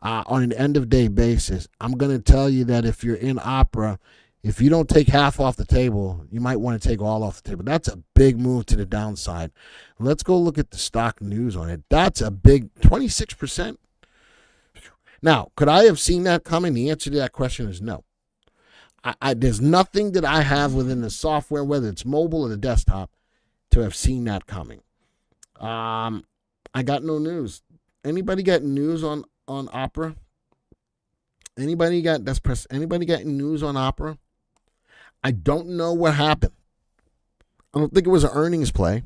on an end of day basis. I'm going to tell you that if you're in Opera, if you don't take half off the table, you might want to take all off the table. That's a big move to the downside. Let's go look at the stock news on it. That's a big 26%. Now, could I have seen that coming? The answer to that question is no. There's nothing that I have within the software, whether it's mobile or the desktop, to have seen that coming. I got no news. Anybody got news on Opera? Anybody got news on Opera? I don't know what happened. I don't think it was an earnings play.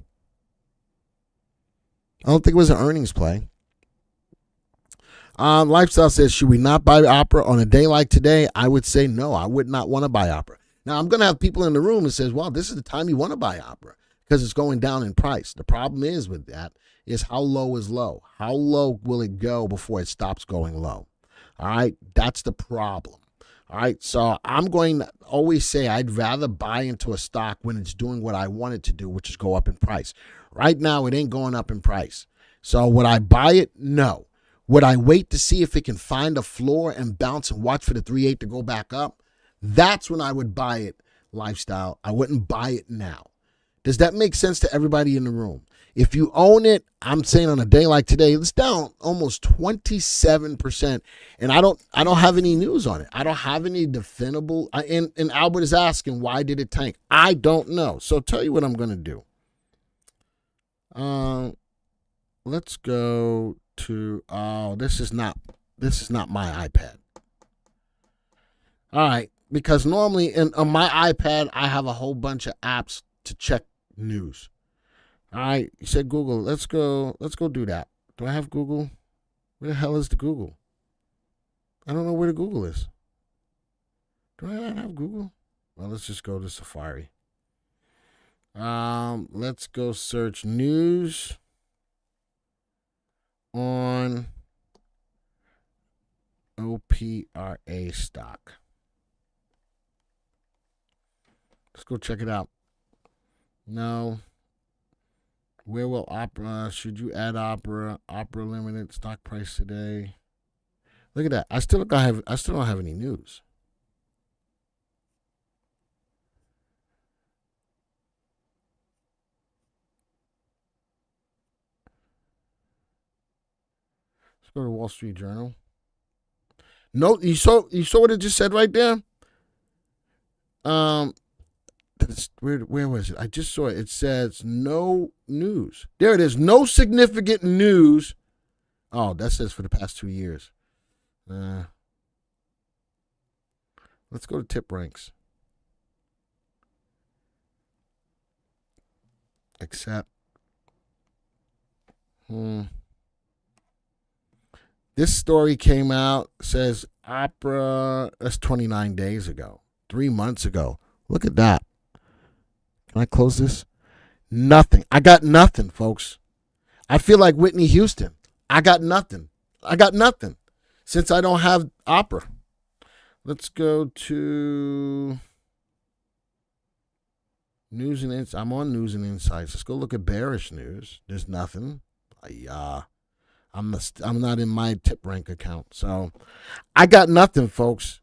Lifestyle says, should we not buy Opera on a day like today? I would say no. I would not want to buy Opera. Now, I'm going to have people in the room that says, well, this is the time you want to buy Opera because it's going down in price. The problem is with that is how low is low? How low will it go before it stops going low? All right, that's the problem. All right, so I'm going to always say I'd rather buy into a stock when it's doing what I want it to do, which is go up in price. Right now, it ain't going up in price. So would I buy it? No. Would I wait to see if it can find a floor and bounce and watch for the 3.8 to go back up? That's when I would buy it, Lifestyle. I wouldn't buy it now. Does that make sense to everybody in the room? If you own it, I'm saying on a day like today, it's down almost 27%, and I don't have any news on it. I don't have any definable. And Albert is asking, why did it tank? I don't know. So I'll tell you what I'm going to do. Let's go to. Oh, this is not my iPad. All right, because normally on my iPad I have a whole bunch of apps to check news. All right, you said Google. Let's go do that. Do I have Google? Where the hell is the Google? I don't know where the Google is. Do I not have Google? Well, let's just go to Safari. Let's go search news on OPRA stock. Let's go check it out. No. Where will Opera? Should you add Opera? Opera Limited stock price today. Look at that. I still don't have any news. Let's go to Wall Street Journal. No, you saw what it just said right there. Where was it? I just saw it. It says no news. There it is. No significant news. Oh, that says for the past 2 years. Let's go to tip ranks. Except. This story came out, says Opera, that's 29 days ago, 3 months ago. Look at that. Can I close this? Nothing. I got nothing, folks. I feel like Whitney Houston. I got nothing. Since I don't have Opera. Let's go to News and Insights. I'm on News and Insights. Let's go look at bearish news. There's nothing. I'm not in my tip rank account. So I got nothing, folks.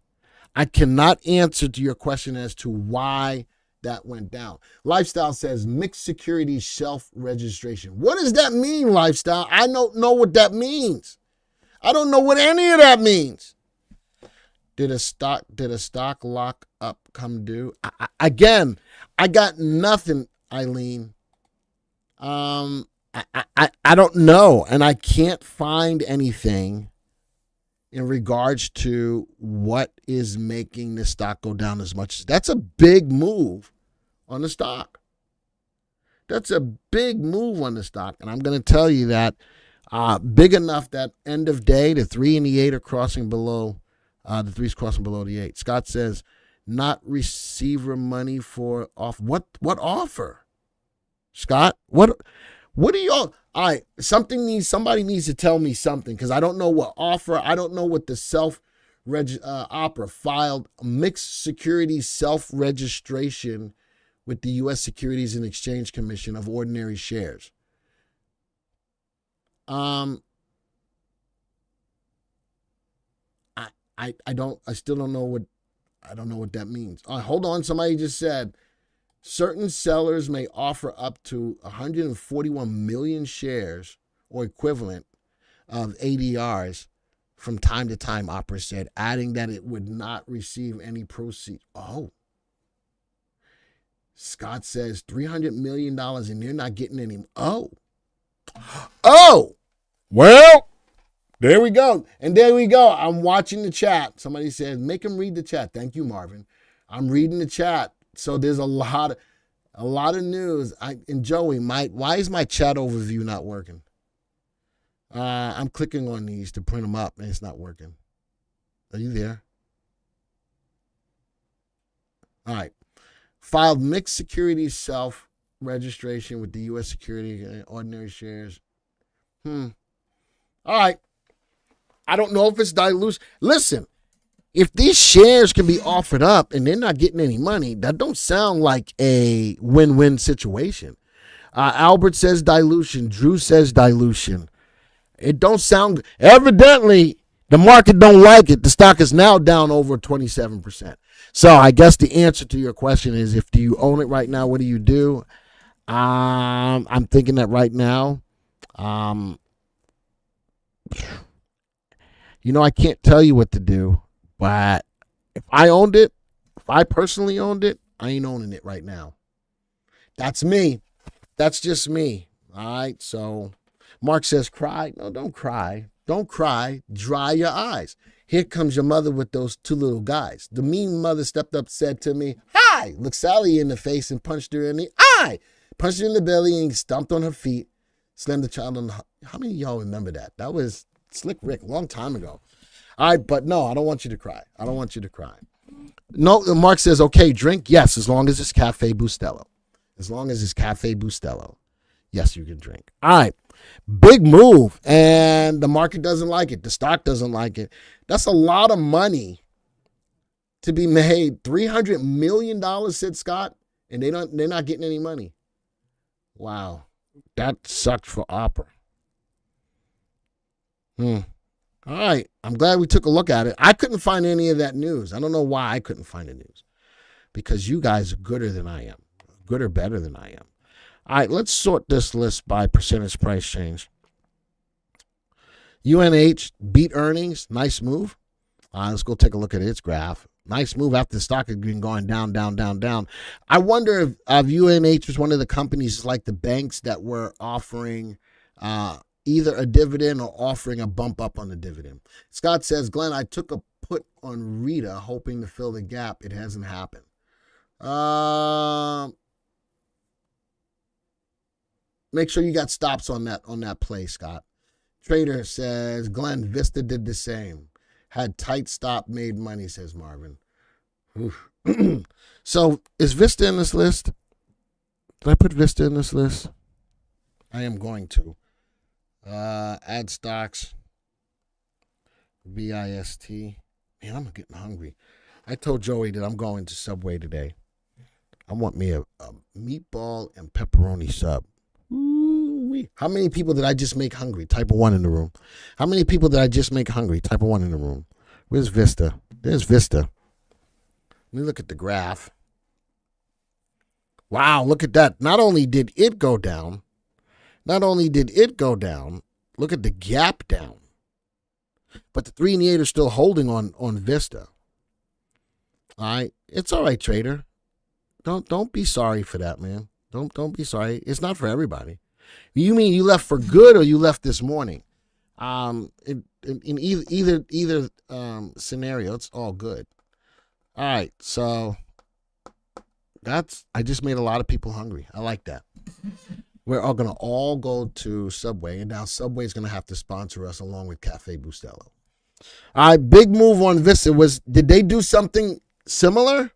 I cannot answer to your question as to why that went down. Lifestyle says mixed securities shelf registration. What does that mean, Lifestyle? I don't know what that means. I don't know what any of that means. Did a stock lock up come due? I got nothing, Eileen. I don't know, and I can't find anything in regards to what is making the stock go down as much. That's a big move on the stock. That's a big move on the stock. And I'm going to tell you that big enough that end of day, the 3 and the 8 are crossing below, the 3's crossing below the 8. Scott says, not receiver money for off. What offer? Scott, what do y'all? All right, somebody needs to tell me something, because I don't know what offer. I don't know what the opera filed mixed securities self-registration with the U.S. Securities and Exchange Commission of ordinary shares. I still don't know what that means. Hold on. Somebody just said certain sellers may offer up to 141 million shares or equivalent of ADRs from time to time, Opera said, adding that it would not receive any proceeds. Oh. Scott says $300 million and they're not getting any. Oh. Well, there we go. And there we go. I'm watching the chat. Somebody says, make him read the chat. Thank you, Marvin. I'm reading the chat. So there's a lot of news. And Joey, why is my chat overview not working? I'm clicking on these to print them up and it's not working. Are you there? All right. Filed mixed securities self-registration with the U.S. Security and Ordinary Shares. All right. I don't know if it's dilution. Listen, if these shares can be offered up and they're not getting any money, that don't sound like a win-win situation. Albert says dilution. Drew says dilution. It don't sound. Evidently, the market don't like it. The stock is now down over 27%. So I guess the answer to your question is, if do you own it right now, what do you do? I'm thinking that right now. I can't tell you what to do, but if I personally owned it, I ain't owning it right now. That's me. That's just me. All right. So Mark says, cry. No, don't cry. Don't cry. Dry your eyes. Here comes your mother with those 2 little guys. The mean mother stepped up, said to me, hi, looked Sally in the face and punched her in the eye, punched her in the belly and stomped on her feet, slammed the child on the. How many of y'all remember that? That was Slick Rick a long time ago. All right, but no, I don't want you to cry. I don't want you to cry. No, Mark says, okay, drink. Yes, as long as it's Cafe Bustelo. As long as it's Cafe Bustelo. Yes, you can drink. All right. Big move. And the market doesn't like it. The stock doesn't like it. That's a lot of money to be made. $300 million, said Scott, and they're not getting any money. Wow. That sucked for Opera. All right. I'm glad we took a look at it. I couldn't find any of that news. I don't know why I couldn't find the news. Because you guys are gooder than I am. Gooder better than I am. All right, let's sort this list by percentage price change. UNH beat earnings. Nice move. Let's go take a look at its graph. Nice move after the stock had been going down, down, down, down. I wonder if UNH was one of the companies like the banks that were offering either a dividend or offering a bump up on the dividend. Scott says, Glenn, I took a put on Rita hoping to fill the gap. It hasn't happened. Make sure you got stops on that play, Scott. Trader says, Glenn, Vista did the same. Had tight stop, made money, says Marvin. So is Vista in this list? Did I put Vista in this list? I am going to. Add stocks. VIST. Man, I'm getting hungry. I told Joey that I'm going to Subway today. I want me a meatball and pepperoni sub. Ooh-wee. How many people did I just make hungry? Type of 1 in the room. How many people did I just make hungry? Type of 1 in the room. Where's Vista? There's Vista. Let me look at the graph. Wow, look at that. Not only did it go down, look at the gap down. But the 3 and the 8 are still holding on Vista. All right. It's all right, trader. Don't be sorry for that, man. Don't be sorry. It's not for everybody. You mean you left for good or you left this morning? In either scenario, it's all good. All right, so I just made a lot of people hungry. I like that. We're all gonna all go to Subway, and now Subway's gonna have to sponsor us along with Cafe Bustelo. All right, big move on Vista. Did they do something similar?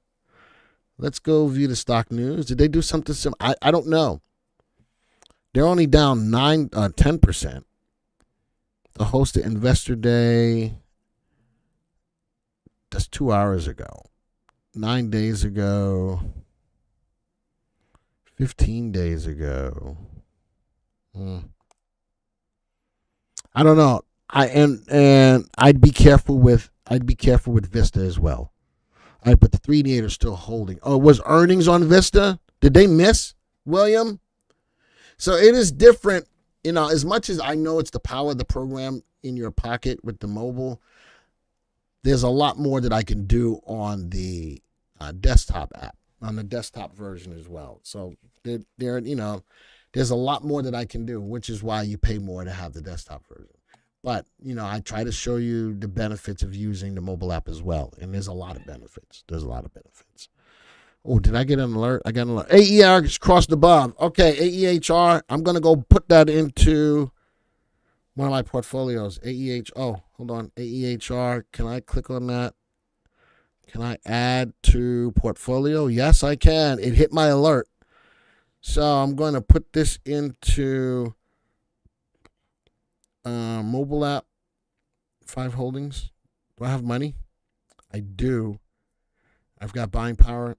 Let's go view the stock news. Did they do something similar? I don't know. They're only down 10%. The host of Investor Day, that's 2 hours ago. 9 days ago. 15 days ago. I don't know. I'd be careful with Vista as well. All right, but the 388 are still holding. Oh, was earnings on Vista? Did they miss, William? So it is different, as much as I know it's the power of the program in your pocket with the mobile, there's a lot more that I can do on the desktop app, on the desktop version as well. So there's a lot more that I can do, which is why you pay more to have the desktop version. But, I try to show you the benefits of using the mobile app as well. And there's a lot of benefits. Oh, did I get an alert? I got an alert. AER crossed above. Okay, AEHR. I'm going to go put that into one of my portfolios. Oh, hold on. AEHR. Can I click on that? Can I add to portfolio? Yes, I can. It hit my alert. So I'm going to put this into mobile app, 5 holdings. Do I have money? I do. I've got buying power.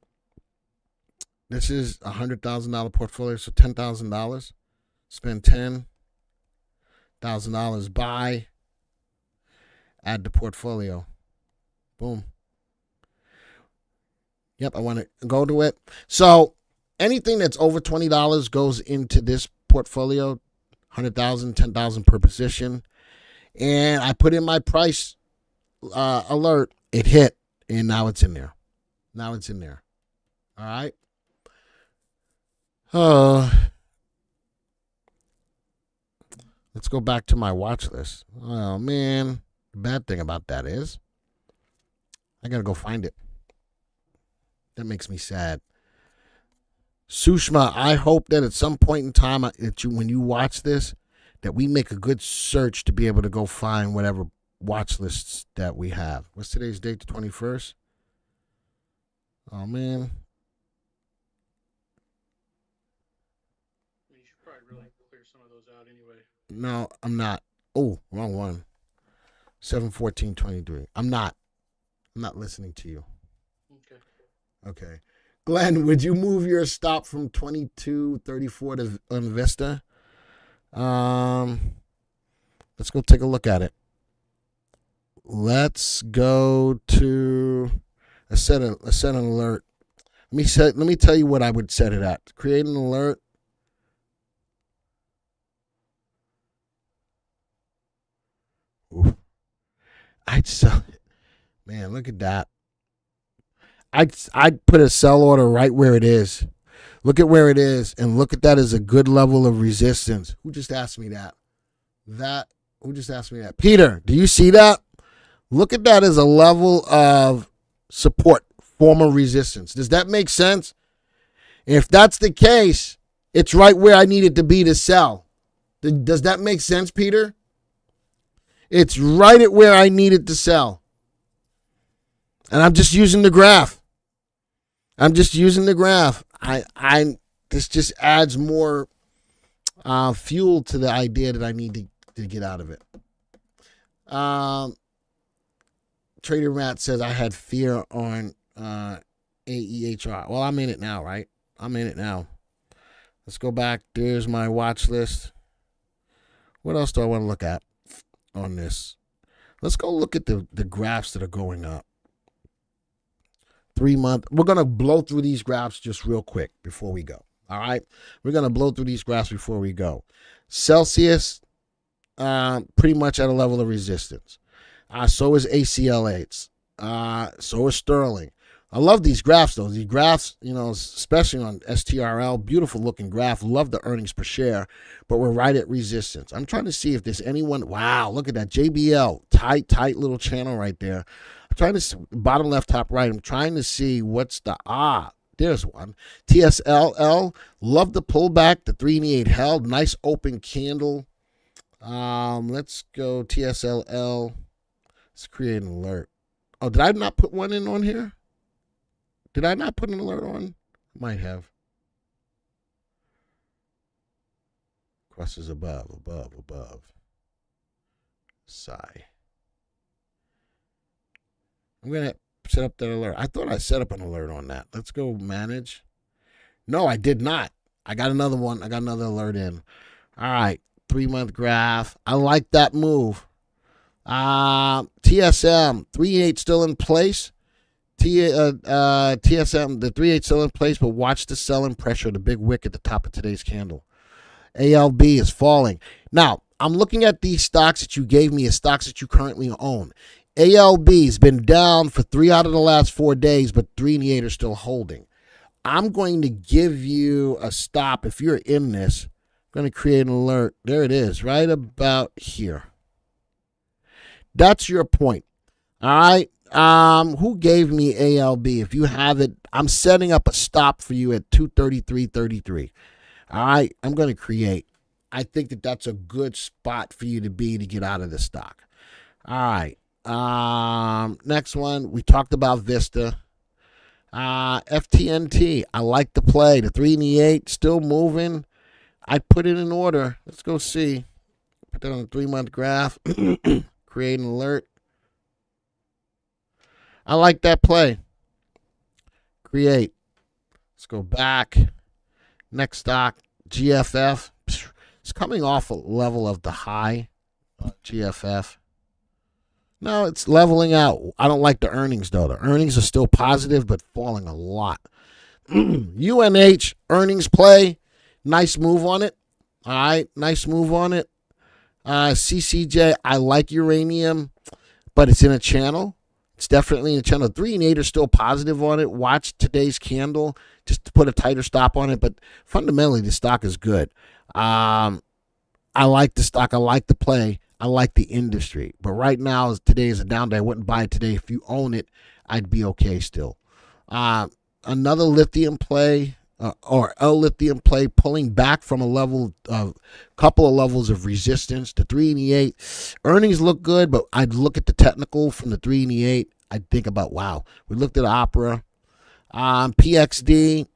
This is a $100,000 portfolio, so $10,000. Spend $10,000. Buy. Add to portfolio. Boom. Yep, I want to go to it. So anything that's over $20 goes into this portfolio. 100,000, 10,000 per position. And I put in my price alert. It hit, and now it's in there. All right. Let's go back to my watch list. Oh, man. The bad thing about that is I got to go find it. That makes me sad. Sushma, I hope that at some point in time, when you watch this, that we make a good search to be able to go find whatever watch lists that we have. What's today's date? The 21st? Oh, man. You should probably really clear some of those out anyway. No, I'm not. Oh, wrong one. 7/14/23. I'm not listening to you. Okay. Glenn, would you move your stop from 22.34 to Vista? Let's go take a look at it. Let's go to set an alert. Let me tell you what I would set it at. Create an alert. Ooh. I'd sell it. Man, look at that. I'd put a sell order right where it is. Look at where it is, and look at that as a good level of resistance. Who just asked me that? Who just asked me that? Peter, do you see that? Look at that as a level of support, form of resistance. Does that make sense? If that's the case, it's right where I need it to be to sell. Does that make sense, Peter? It's right at where I need it to sell. And I'm just using the graph. This just adds more fuel to the idea that I need to get out of it. Trader Matt says I had fear on AEHR. Well, I'm in it now, right? Let's go back. There's my watch list. What else do I want to look at on this? Let's go look at the graphs that are going up. 3 month. We're going to blow through these graphs just real quick before we go. All right. We're going to blow through these graphs before we go. Celsius, pretty much at a level of resistance. So is ACL8s. So is Sterling. I love these graphs, though. These graphs, especially on STRL, beautiful looking graph. Love the earnings per share, but we're right at resistance. I'm trying to see if there's anyone. Wow, look at that. JBL, tight little channel right there. I'm trying to see, bottom left, top right. I'm trying to see what's there's one. TSLL, love the pullback. The 3 and 8 held. Nice open candle. Let's go TSLL. Let's create an alert. Oh, did I not put one in on here? Did I not put an alert on? Might have. Crosses above. Sigh. I'm going to set up that alert. I thought I set up an alert on that. Let's go manage. No, I did not. I got another one. I got another alert in. All right. 3-month graph. I like that move. TSM, 3-8 still in place. TSM, the 3-8 still in place, but watch the selling pressure, the big wick at the top of today's candle. ALB is falling. Now, I'm looking at these stocks that you gave me as stocks that you currently own. ALB's been down for 3 out of the last 4 days, but 3 and 8 are still holding. I'm going to give you a stop if you're in this. I'm going to create an alert. There it is, right about here. That's your point. All right. Who gave me ALB? If you have it, I'm setting up a stop for you at 233.33. All right. I'm going to create. I think that that's a good spot for you to be to get out of the stock. All right. Next one. We talked about Vista. FTNT. I like the play. The 3 and the 8 still moving. I put it in order. Let's go see. Put that on a 3-month graph. Create an alert. I like that play. Create. Let's go back. Next stock, GFF. It's coming off a level of the high. GFF. No, it's leveling out. I don't like the earnings, though. The earnings are still positive, but falling a lot. UNH earnings play. Nice move on it. All right. Nice move on it. CCJ, I like uranium, but it's in a channel. It's definitely in a channel. 3 and 8 are still positive on it. Watch today's candle just to put a tighter stop on it. But fundamentally, the stock is good. I like the stock. I like the play. I like the industry. But right now, today is a down day. I wouldn't buy it today. If you own it, I'd be okay still. Another lithium play. Or a lithium play pulling back from a couple of levels of resistance. The 3 and the 8 earnings look good, but I'd look at the technical from the 3 and the 8. I'd think about, wow. We looked at Opera, PXD.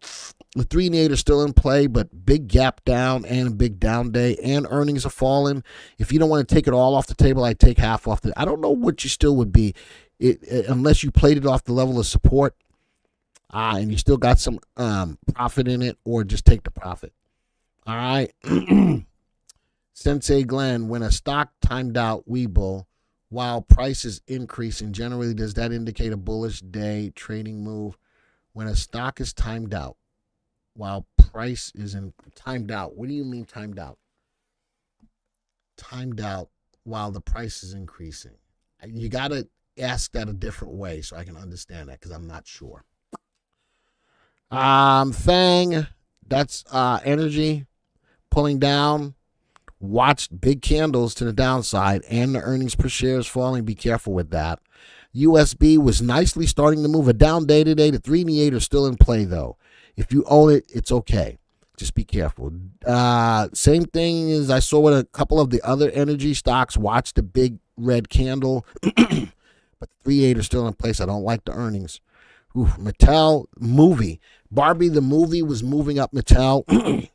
The 3 and the 8 are still in play, but big gap down and a big down day, and earnings are falling. If you don't want to take it all off the table, I'd take half off I don't know what you still would be, unless you played it off the level of support. And you still got some profit in it, or just take the profit. All right. Sensei Glenn, when a stock timed out Webull while price is increasing, generally does that indicate a bullish day trading move? When a stock is timed out while price is timed out, what do you mean timed out? Timed out while the price is increasing. You got to ask that a different way so I can understand that, because I'm not sure. Fang, that's energy pulling down. Watched big candles to the downside, and the earnings per share is falling. Be careful with that. USB was nicely starting to move a down day today. The 3 and the 8 are still in play, though. If you own it, it's okay. Just be careful. Same thing as I saw with a couple of the other energy stocks. Watch the big red candle. But the 3-8 are still in place. I don't like the earnings. Mattel movie. Barbie the movie was moving up Mattel.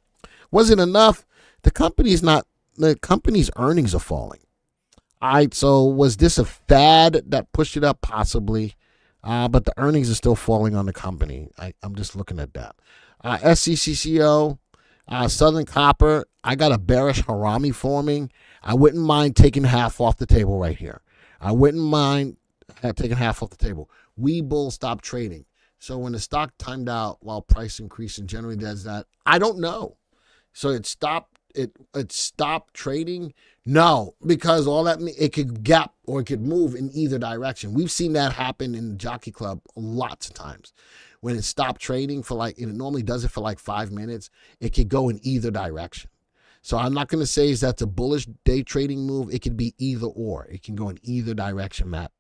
Wasn't enough. The company's earnings are falling. All right, so was this a fad that pushed it up? Possibly. But the earnings are still falling on the company. I'm just looking at that. SCCCO, Southern Copper. I got a bearish harami forming. I wouldn't mind taking half off the table right here. I wouldn't mind taking half off the table. Webull stopped trading. So when the stock timed out while price increasing, generally does that. I don't know. So it stopped it stopped trading? No, because all that it could gap or it could move in either direction. We've seen that happen in the Jockey Club lots of times. When it stopped trading for like, and it normally does it for like 5 minutes, it could go in either direction. So I'm not going to say that's a bullish day trading move. It could be either or. It can go in either direction, Matt.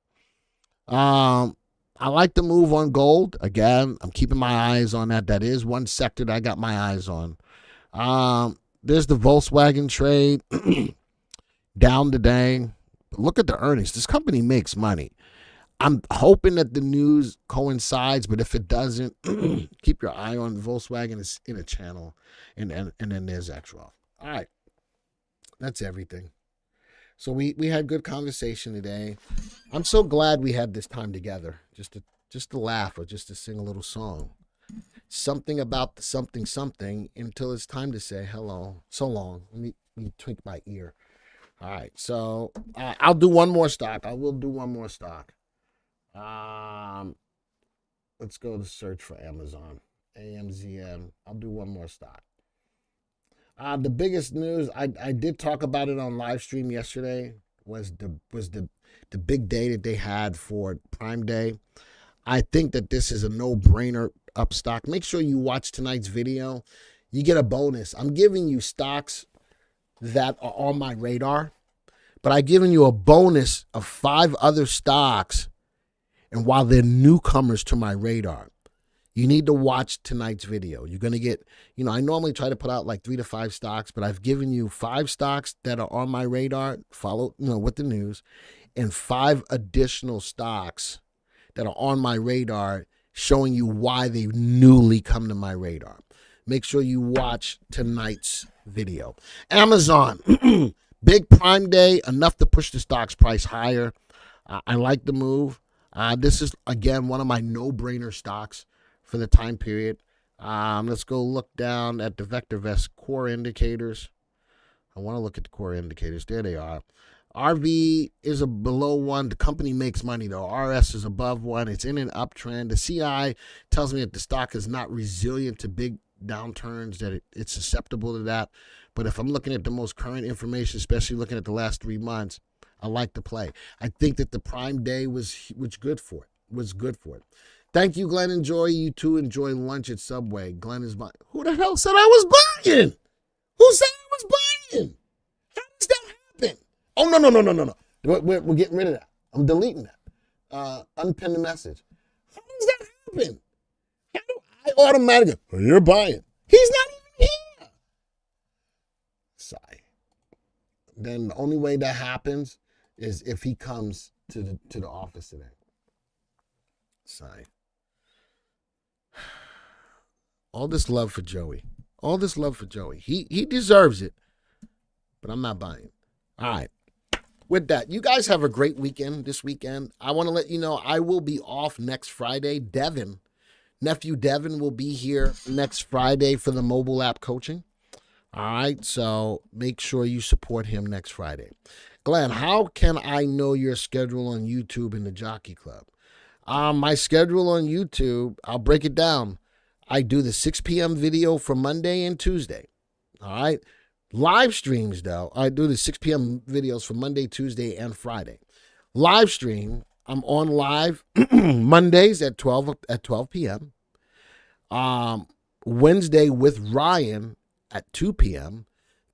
I like the move on gold. Again, I'm keeping my eyes on that. That is one sector that I got my eyes on. There's the Volkswagen trade down today. Look at the earnings. This company makes money. I'm hoping that the news coincides, but if it doesn't, keep your eye on Volkswagen. It's in a channel, and then there's Xroth. All right, that's everything. So we had good conversation today. I'm so glad we had this time together, just to laugh or just to sing a little song. Something about the something until it's time to say hello. So long. Let me tweak my ear. All right, so I'll do one more stock. I will do one more stock. Let's go to search for Amazon. AMZN. I'll do one more stock. The biggest news, I did talk about it on live stream yesterday, was the big day that they had for Prime Day. I think that this is a no-brainer up stock. Make sure you watch tonight's video. You get a bonus. I'm giving you stocks that are on my radar, but I've given you a bonus of 5 other stocks, and while they're newcomers to my radar. You need to watch tonight's video. You're going to get, I normally try to put out like 3 to 5 stocks, but I've given you 5 stocks that are on my radar, follow, with the news, and 5 additional stocks that are on my radar showing you why they've newly come to my radar. Make sure you watch tonight's video. Amazon, big Prime Day, enough to push the stock's price higher. I like the move. This is, again, one of my no-brainer stocks for the time period. Let's go look down at the VectorVest core indicators. I want to look at the core indicators. There they are. RV is below 1. The company makes money, though. RS is above 1. It's in an uptrend. The CI tells me that the stock is not resilient to big downturns, that it's susceptible to that. But if I'm looking at the most current information, especially looking at the last 3 months, I like to play. I think that the Prime Day was good for it. Thank you, Glenn. Enjoy. You too. Enjoy lunch at Subway. Glenn is buying. Who the hell said I was buying? Who said I was buying? How does that happen? Oh, no. We're getting rid of that. I'm deleting that. Unpin the message. How does that happen? How do I automatically, you're buying? He's not even here. Sigh. Then the only way that happens is if he comes to the office today. Sigh. All this love for Joey. He deserves it, but I'm not buying. All right. With that, you guys have a great weekend this weekend. I want to let you know I will be off next Friday. Nephew Devin will be here next Friday for the mobile app coaching. All right, so make sure you support him next Friday. Glenn, how can I know your schedule on YouTube in the Jockey Club? My schedule on YouTube, I'll break it down. I do the 6 p.m. video for Monday and Tuesday. All right. Live streams, though, I do the 6 p.m. videos for Monday, Tuesday, and Friday. Live stream, I'm on live Mondays at 12 p.m. Wednesday with Ryan at 2 p.m.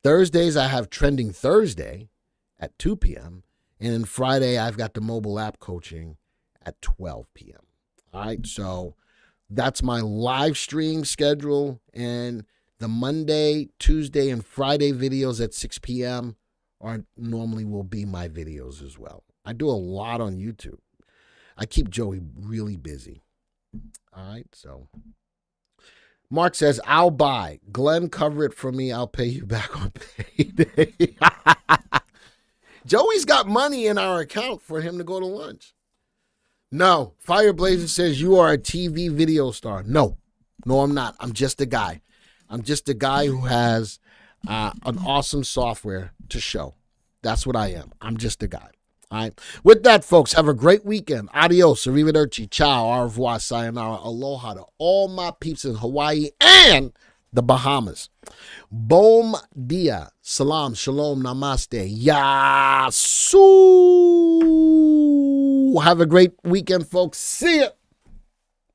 Thursdays, I have Trending Thursday at 2 p.m. And then Friday, I've got the mobile app coaching at 12 p.m. All right, so that's my live stream schedule, and the Monday, Tuesday, and Friday videos at 6 p.m. normally will be my videos as well. I do a lot on YouTube. I keep Joey really busy. All right, so Mark says, I'll buy. Glenn, cover it for me. I'll pay you back on payday. Joey's got money in our account for him to go to lunch. No, Fireblazer says you are a TV video star. No, I'm not. I'm just a guy. I'm just a guy who has an awesome software to show. That's what I am. I'm just a guy. All right. With that, folks, have a great weekend. Adios, arrivederci, ciao, au revoir, sayonara, aloha to all my peeps in Hawaii and the Bahamas. Bom dia, salam, shalom, namaste, yasu. Have a great weekend, folks. See ya.